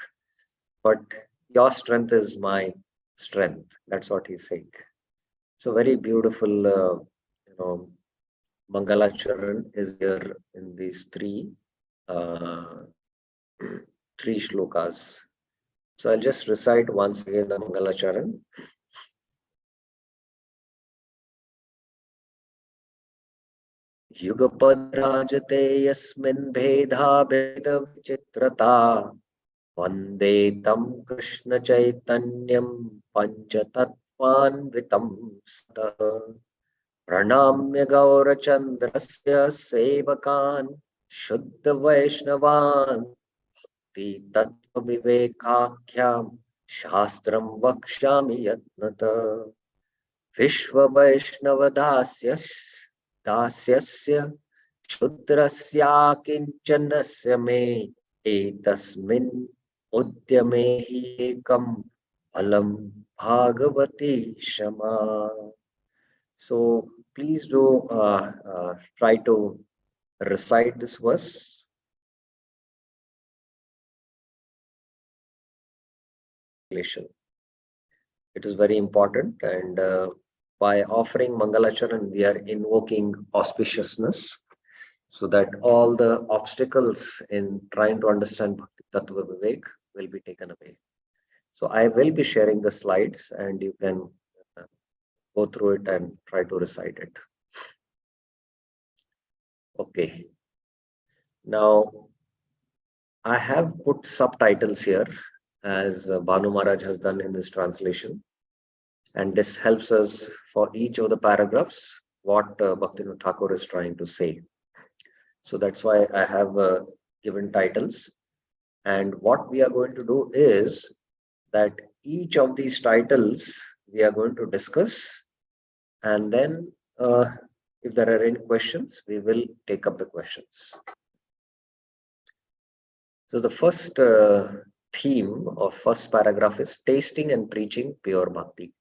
But your strength is my strength. That's what he's saying. So very beautiful, Mangalacharan is here in these three shlokas. So I'll just recite once again the Mangalacharan. Yugapadrajate yasmin bhedha bheda vichitrata Vande tam Krishna Chaitanyam Panchatattvanvitam Satah Pranamya Gaurachandrasya Sevakan Shuddha Vaishnavan Bhakti Tattva Vivekakhyam Shastram Vakshami Yatnata Vishwa Vaishnava Dasyasya Shudrasya Kinchanasya me Etasmin Udyame Ekam Alam Bhagavati Shama. So please do try to recite this verse. It is very important, and by offering Mangalacharan, we are invoking auspiciousness so that all the obstacles in trying to understand Bhakti Tattva Vivek will be taken away. So I will be sharing the slides and you can go through it and try to recite it. Okay. Now, I have put subtitles here as Banu Maharaj has done in his translation. And this helps us for each of the paragraphs, what Bhaktivinoda Thakur is trying to say. So that's why I have given titles. And what we are going to do is that each of these titles we are going to discuss. And then if there are any questions, we will take up the questions. So the first theme of first paragraph is tasting and preaching pure bhakti.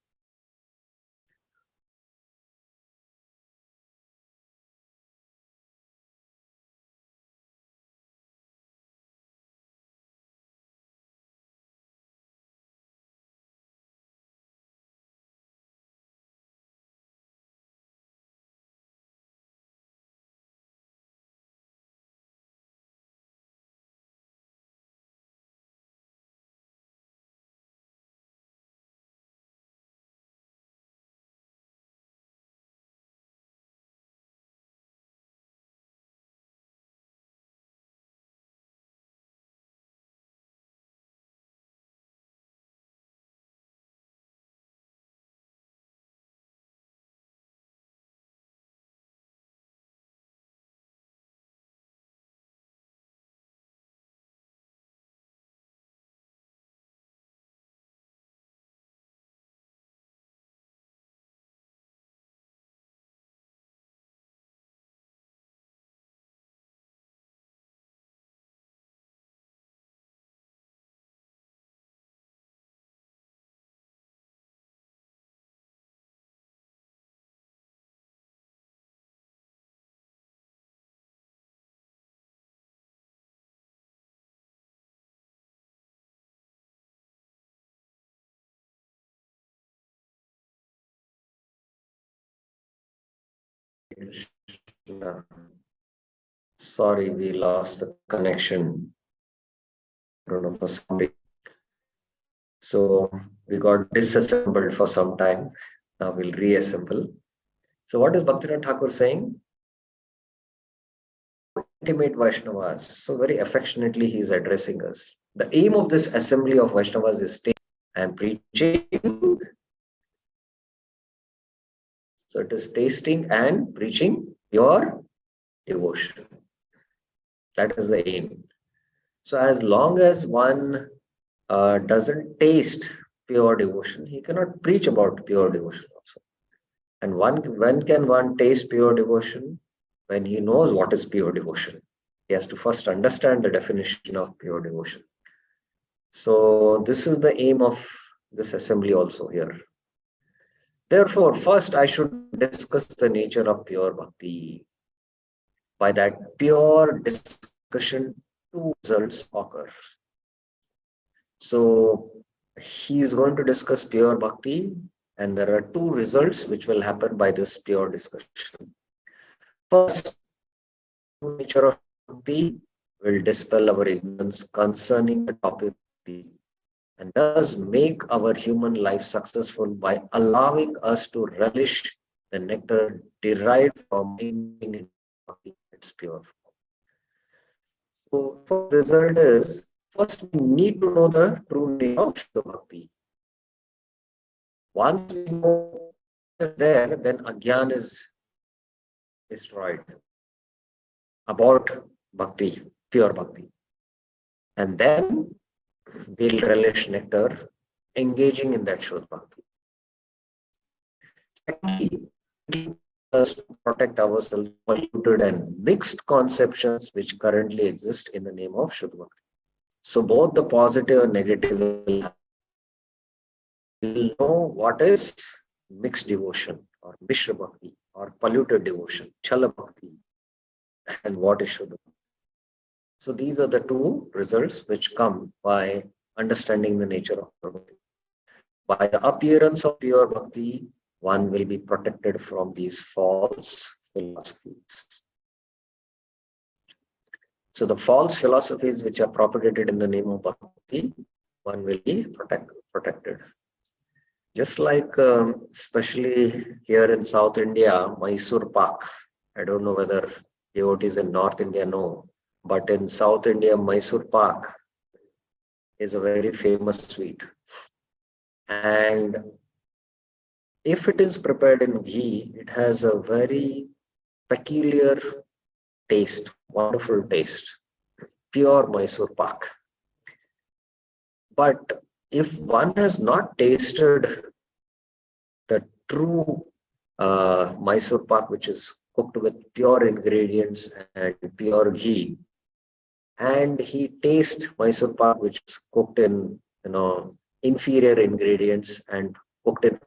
Krishna. Sorry, we lost the connection. I don't know for some reason. So we got disassembled for some time. Now we'll reassemble. So what is Bhaktivinoda Thakur saying? Intimate Vaishnavas. So very affectionately he is addressing us. The aim of this assembly of Vaishnavas is tasting and preaching. So it is tasting and preaching pure devotion. That is the aim. So as long as one doesn't taste pure devotion, he cannot preach about pure devotion also. And when can one taste pure devotion? When he knows what is pure devotion. He has to first understand the definition of pure devotion. So this is the aim of this assembly also here. Therefore, first I should discuss the nature of pure bhakti. By that pure discussion, two results occur. So he is going to discuss pure bhakti, and there are two results which will happen by this pure discussion. First, the nature of bhakti will dispel our ignorance concerning the topic and thus make our human life successful by allowing us to relish the nectar derived from being in its pure form. So, first result is, first we need to know the true nature of Shuddha Bhakti. Once we know it's there, then Agyan is destroyed about Bhakti, pure Bhakti. And then we'll relish nectar, engaging in that Shuddha Bhakti. Secondly, us to protect ourselves from polluted and mixed conceptions which currently exist in the name of Shuddha Bhakti. So both the positive and negative will know what is mixed devotion or Mishra Bhakti or polluted devotion, Chala Bhakti, and what is Shuddha Bhakti. So these are the two results which come by understanding the nature of pure bhakti. By the appearance of pure bhakti, one will be protected from these false philosophies. So the false philosophies which are propagated in the name of bhakti, one will be protected. Just like, especially here in South India, Mysore Pak. I don't know whether devotees in North India know, but in South India, Mysore Pak is a very famous sweet. And if it is prepared in ghee, it has a very peculiar taste, wonderful taste, pure Mysore Pak. But if one has not tasted the true Mysore Pak, which is cooked with pure ingredients and pure ghee, and he tastes Mysore Pak, which is cooked in inferior ingredients and cooked in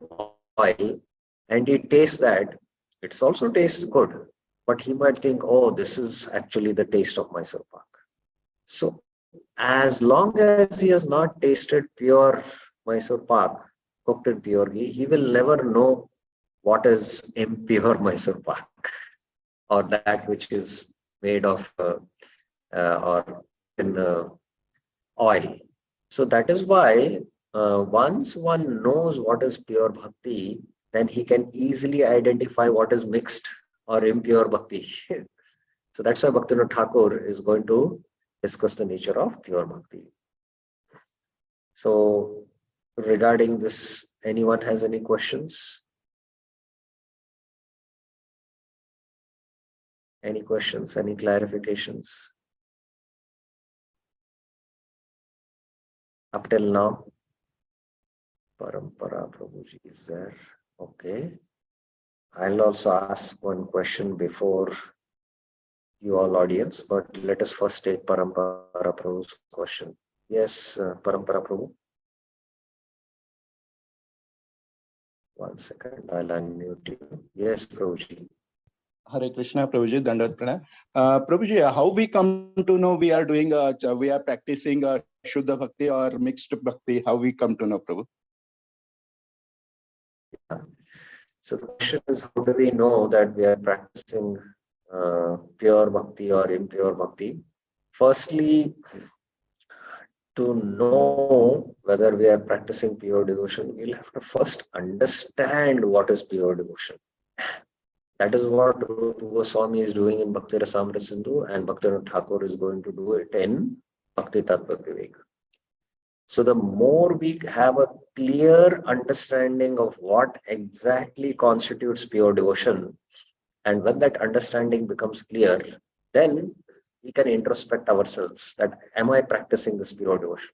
oil, and he tastes that, it also tastes good, but he might think, oh, this is actually the taste of Mysore Pak. So as long as he has not tasted pure Mysore Pak cooked in pure ghee, he will never know what is impure Mysore Pak or that which is made of or in oil. So that is why once one knows what is pure bhakti, then he can easily identify what is mixed or impure bhakti. So that's why Bhaktivinoda Thakur is going to discuss the nature of pure bhakti. So regarding this, anyone has any questions? Any questions, any clarifications? Up till now? Parampara Prabhuji is there. Okay. I'll also ask one question before you all audience, but let us first take Parampara Prabhu's question. Yes, Parampara Prabhu. One second, I'll unmute you. Yes, Prabhuji. Hare Krishna, Prabhuji, Dandavat Pranam. Prabhuji, how we come to know we are doing, we are practicing Shuddha Bhakti or mixed Bhakti? How we come to know, Prabhu? So the question is, how do we know that we are practicing pure bhakti or impure bhakti? Firstly, to know whether we are practicing pure devotion, we'll have to first understand what is pure devotion. That is what Rupa Goswami is doing in Bhakti Rasamrita Sindhu, and Bhaktivinoda Thakur is going to do it in Bhakti Tattva Viveka. So the more we have a clear understanding of what exactly constitutes pure devotion, and when that understanding becomes clear, then we can introspect ourselves that, am I practicing this pure devotion?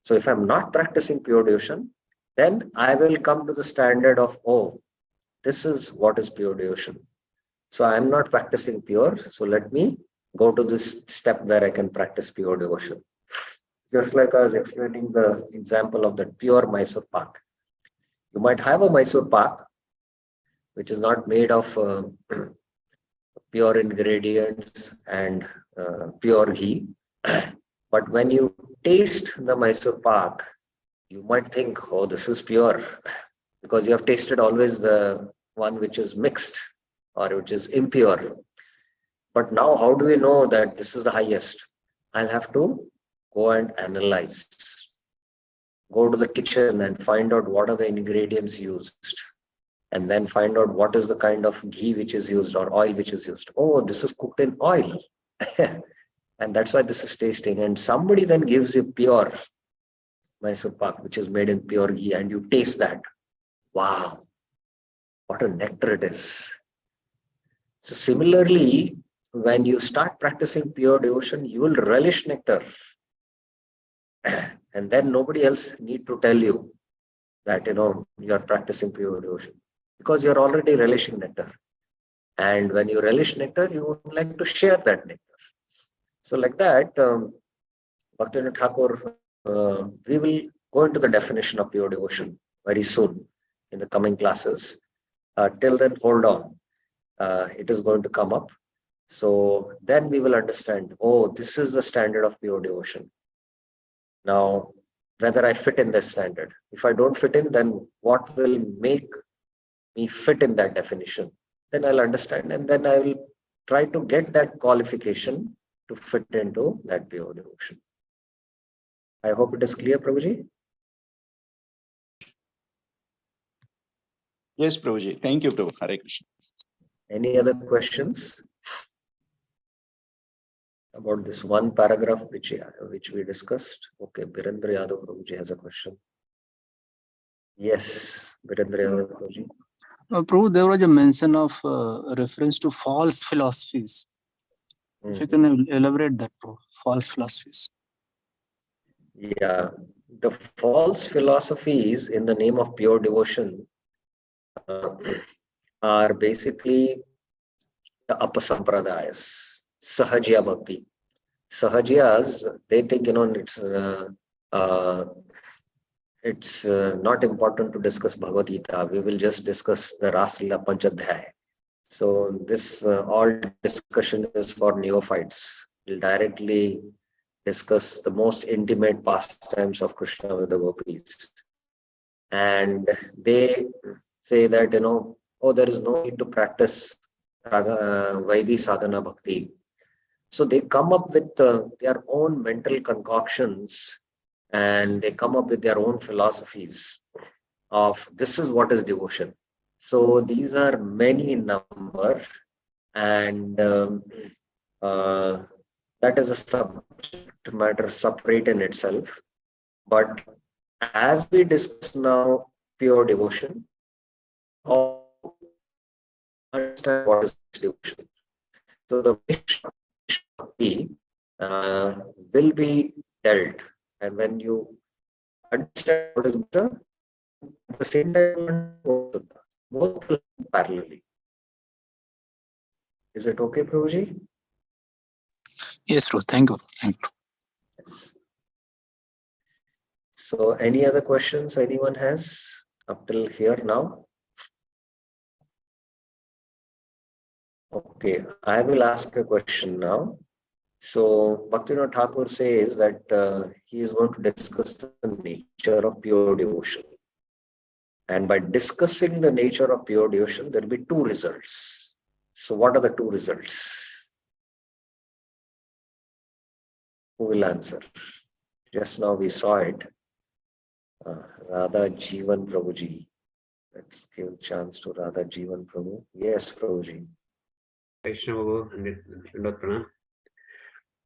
So if I'm not practicing pure devotion, then I will come to the standard of, oh, this is what is pure devotion. So I'm not practicing pure. So let me go to this step where I can practice pure devotion. Just like I was explaining the example of that pure Mysore pak. You might have a Mysore pak, which is not made of pure ingredients and pure ghee. But when you taste the Mysore pak, you might think, oh, this is pure, because you have tasted always the one which is mixed or which is impure. But now, how do we know that this is the highest? I'll have to go and analyze. Go to the kitchen and find out what are the ingredients used. And then find out what is the kind of ghee which is used or oil which is used. Oh, this is cooked in oil. And that's why this is tasting. And somebody then gives you pure Mysore pak, which is made in pure ghee, and you taste that. Wow, what a nectar it is. So similarly, when you start practicing pure devotion, you will relish nectar. And then nobody else need to tell you that, you are practicing pure devotion, because you're already relishing nectar. And when you relish nectar, you would like to share that nectar. So like that, Bhaktivinoda Thakur, we will go into the definition of pure devotion very soon in the coming classes. Till then, hold on. It is going to come up. So then we will understand, oh, this is the standard of pure devotion. Now, whether I fit in this standard. If I don't fit in, then what will make me fit in that definition? Then I'll understand, and then I will try to get that qualification to fit into that pure devotion. I hope it is clear, Prabhuji. Yes, Prabhuji. Thank you, Prabhu. Hare Krishna. Any other questions about this one paragraph which we discussed? Okay, Birendra Yadav Prabhuji has a question. Yes, Birendra Yadav Prabhuji. Prabhu, there was a mention of reference to false philosophies. If you can elaborate that, Prabhu, false philosophies. Yeah, the false philosophies in the name of pure devotion are basically the apasampradayas, Sahajya Bhakti. Sahajyas, they think, it's not important to discuss Bhagavad Gita. We will just discuss the Raslila Panchadhyaya. So this all discussion is for neophytes. We'll directly discuss the most intimate pastimes of Krishna with the gopis. And they say that, oh, there is no need to practice Vaidhi Sadhana Bhakti. So they come up with their own mental concoctions, and they come up with their own philosophies of this is what is devotion. So these are many in number, and that is a subject matter separate in itself. But as we discuss now pure devotion, all understand what is devotion. So the Bhakti will be dealt, and when you understand what is Buddha, at the same time, both will parallelly. Is it okay, Prabhuji? Yes, Prabhu. Thank you. Thank you. Yes. So any other questions anyone has up till here now? Okay, I will ask a question now. So Bhaktivinoda Thakur says that he is going to discuss the nature of pure devotion. And by discussing the nature of pure devotion, there will be two results. So what are the two results? Who will answer? Just now we saw it. Radha Jivan Prabhuji. Let's give a chance to Radha Jivan Prabhu. Yes, Prabhuji. Vaishnava and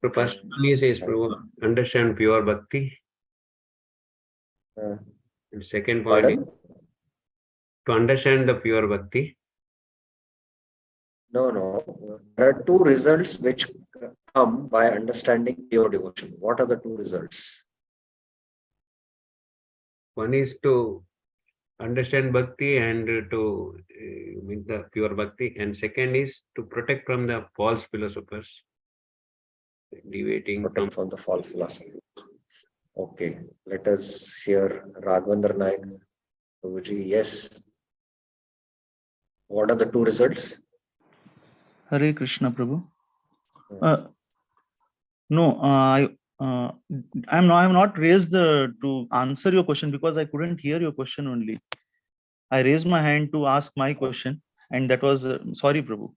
so first one says, Prabhu, understand pure bhakti. And second point is to understand the pure bhakti. No. There are two results which come by understanding pure devotion. What are the two results? One is to understand bhakti and to meet the pure bhakti, and second is to protect from the false philosophers, deviating from the false philosophy. Okay, let us hear Raghavendra Naik. Prabhuji, yes. What are the two results? Hare Krishna, Prabhu. No, I have not raised to answer your question because I couldn't hear your question only. I raised my hand to ask my question, and that was sorry, Prabhu.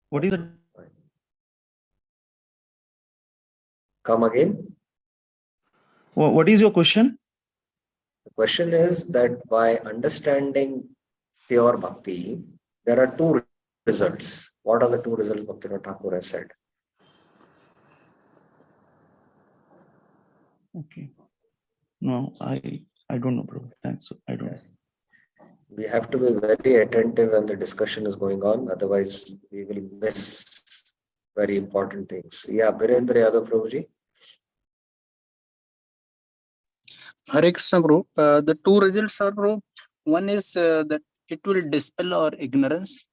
What is it? Come again. What is your question? The question is that by understanding pure bhakti, there are two results. What are the two results Bhaktivinoda Thakur has said? Okay. No, I don't know, Prabhu. Thanks. I don't know. We have to be very attentive when the discussion is going on, otherwise we will miss very important things. Yeah, Birendra Yadav Prabhuji. Hare Krishna, Prabhu. The two results are, Prabhu, one is that it will dispel our ignorance,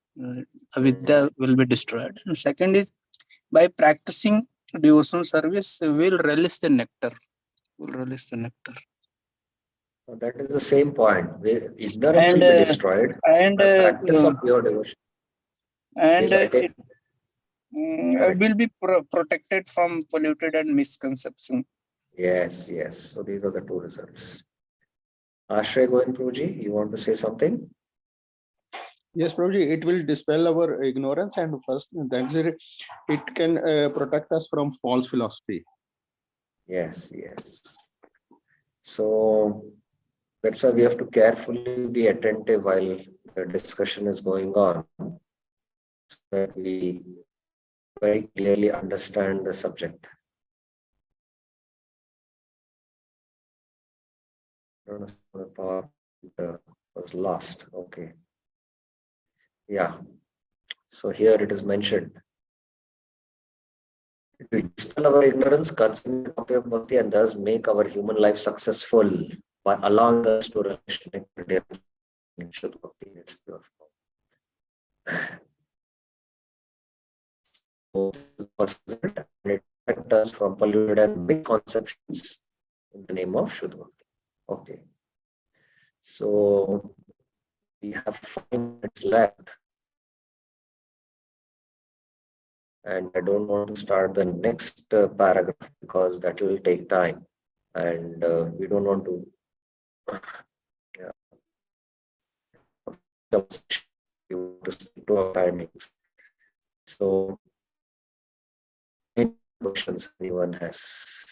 avidya will be destroyed. And second is by practicing devotional service, we'll relish the nectar. That is the same point. Ignorance will be destroyed. And practice of pure devotion. And it will be protected from polluted and misconception. Yes. So these are the two results. Ashray Govind Prabhuji, you want to say something? Yes, Prabhuji, it will dispel our ignorance, and first, it can protect us from false philosophy. Yes. So that's why we have to carefully be attentive while the discussion is going on, so that we very clearly understand the subject. The power was lost. Okay. Yeah. So here it is mentioned. To dispel our ignorance concerning the topic of bhakti and thus make our human life successful by allowing us to relation in Shuddha Bhakti in its pure form. So it protects us from polluted and misconceptions in the name of Shuddha Bhakti. Okay. So we have 5 minutes left. And I don't want to start the next paragraph because that will take time, and we don't want to stick to our timings. So, any questions anyone has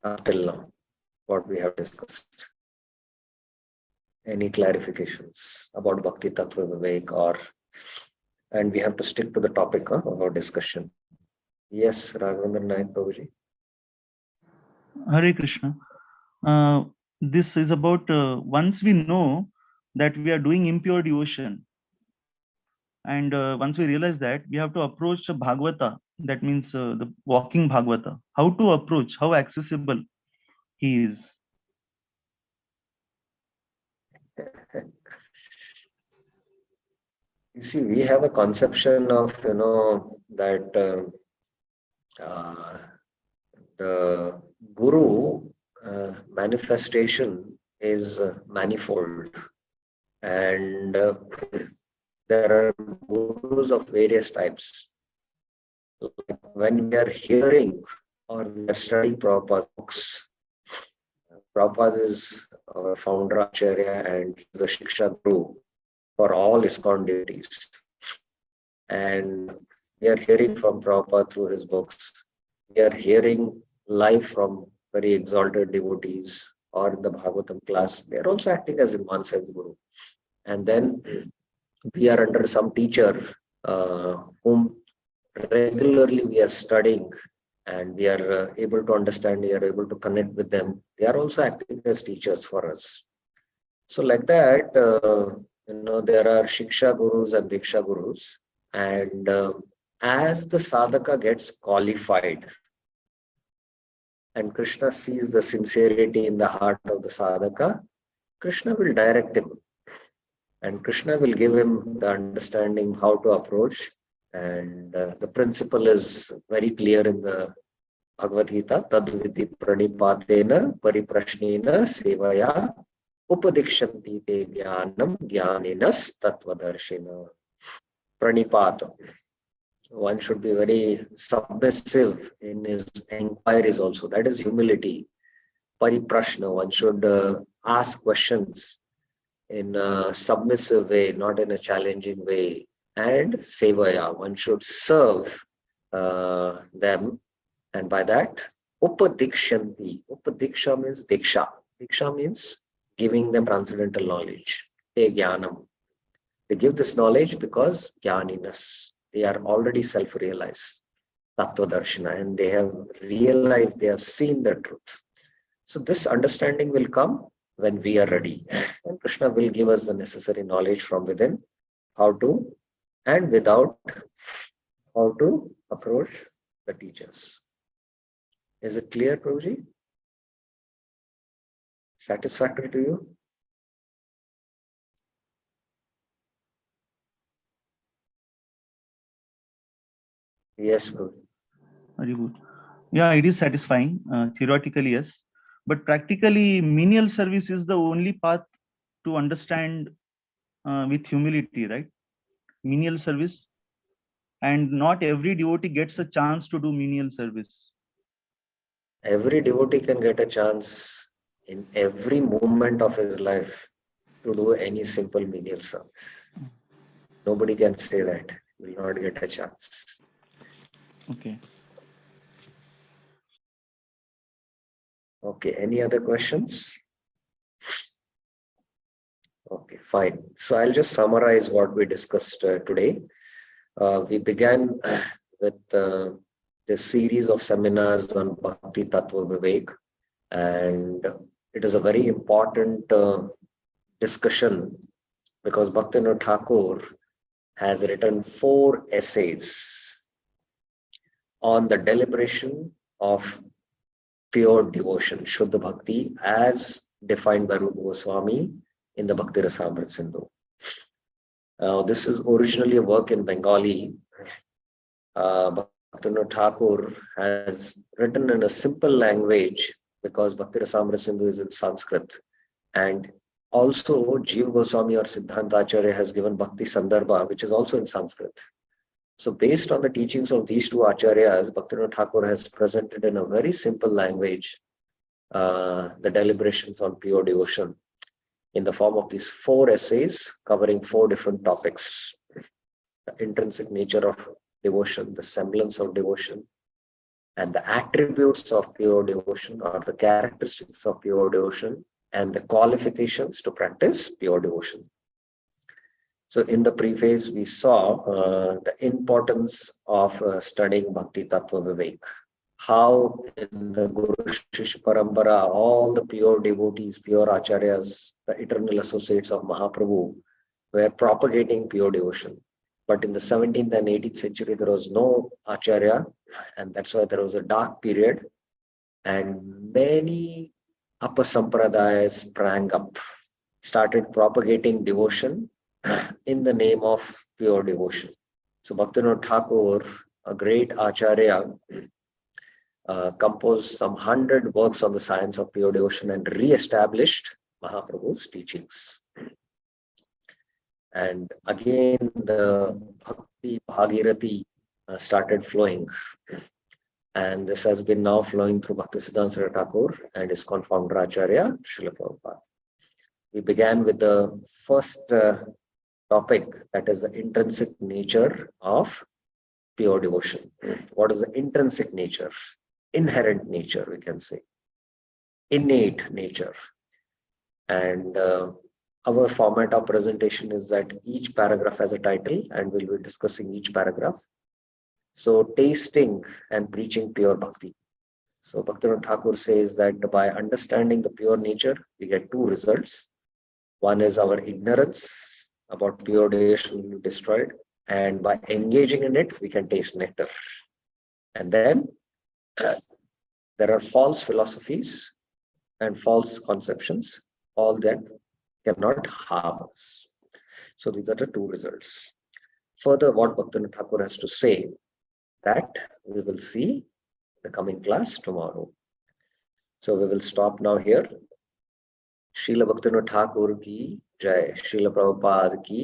until now, what we have discussed? Any clarifications about Bhakti Tattva Vivek, and we have to stick to the topic of our discussion. Yes, Raghavendra Naik Prabhuji. Hare Krishna. This is about once we know that we are doing impure devotion, and once we realize that, we have to approach Bhagavata. That means the walking Bhagavata. How to approach? How accessible he is? You see, we have a conception of, that the Guru manifestation is manifold, and there are Gurus of various types. Like when we are hearing or we are studying Prabhupada books, Prabhupada is our founder Acharya and the Shiksha Guru for all ISKCON devotees. And we are hearing from Prabhupada through his books. We are hearing live from very exalted devotees or in the Bhagavatam class. They are also acting as in one sense Guru. And then we are under some teacher whom regularly we are studying, and we are able to understand, we are able to connect with them. They are also acting as teachers for us. So like that, there are Shiksha Gurus and Diksha Gurus. And as the sadhaka gets qualified, and Krishna sees the sincerity in the heart of the sadhaka, Krishna will direct him. And Krishna will give him the understanding how to approach. And the principle is very clear in the Bhagavad Gita, Tadviti Pranipatena Pariprashnena Sevaya Upadikshanti Te Jnanam Jnaninas Tattvadarshina. Pranipata. One should be very submissive in his inquiries also. That is humility. Pariprashna. One should ask questions in a submissive way, not in a challenging way. And sevaya. One should serve them. And by that, upadikshanti. Upadiksha means diksha. Diksha means giving them transcendental knowledge. Te jnanam. They give this knowledge because jnaninas. They are already self-realized. Tattva darshana. And they have realized, they have seen the truth. So this understanding will come when we are ready. And Krishna will give us the necessary knowledge from within, how to and without, how to approach the teachers. Is it clear, Prabhuji? Satisfactory to you? Yes, Prabhuji. Very good. Yeah, it is satisfying. Theoretically, yes. But practically, menial service is the only path to understand with humility, right? Menial service. And not every devotee gets a chance to do menial service. Every devotee can get a chance in every moment of his life to do any simple menial service. Nobody can say that will not get a chance. Okay. Okay, any other questions? Okay, fine. So I'll just summarize what we discussed today. We began with this series of seminars on Bhakti Tattva Vivek, and it is a very important discussion because Bhaktivinoda Thakur has written 4 essays on the deliberation of pure devotion, Shuddha Bhakti, as defined by Rupa Goswami in the Bhakti Rasamrita Sindhu. This is originally a work in Bengali. Bhaktivinoda Thakur has written in a simple language because Bhakti Rasamrita Sindhu is in Sanskrit. And also Jiva Goswami or Siddhanta Acharya has given Bhakti Sandarbha, which is also in Sanskrit. So based on the teachings of these two Acharyas, Bhaktivinoda Thakur has presented in a very simple language the deliberations on pure devotion in the form of these 4 essays covering 4 different topics: the intrinsic nature of devotion, the semblance of devotion, and the attributes of pure devotion or the characteristics of pure devotion, and the qualifications to practice pure devotion. So in the preface, we saw the importance of studying Bhakti Tattva Vivek. How in the Guru Shishya Parampara, all the pure devotees, pure acharyas, the eternal associates of Mahaprabhu were propagating pure devotion. But in the 17th and 18th century, there was no acharya, and that's why there was a dark period. And many apasampradayas sprang up, started propagating devotion in the name of pure devotion. So Bhaktivinoda Thakur, a great acharya, composed some 100 works on the science of pure devotion and re-established Mahaprabhu's teachings. And again, the Bhakti Bhagirathi started flowing. And this has been now flowing through Bhaktisiddhanta Thakur and his founder Acharya, Srila Prabhupada. We began with the first topic, that is the intrinsic nature of pure devotion. What is the intrinsic nature? Inherent nature, we can say. Innate nature. And our format of presentation is that each paragraph has a title and we'll be discussing each paragraph. So tasting and preaching pure bhakti. So Bhaktivinoda Thakur says that by understanding the pure nature, we get two results. One is our ignorance about pure devotion will be destroyed. And by engaging in it, we can taste nectar. And then there are false philosophies and false conceptions, all that cannot harm us. So these are the two results. Further, what Bhaktivinoda Thakur has to say, that we will see the coming class tomorrow. So we will stop now here. Srila Bhaktivinoda Thakur ki Jai, Srila Prabhupada ki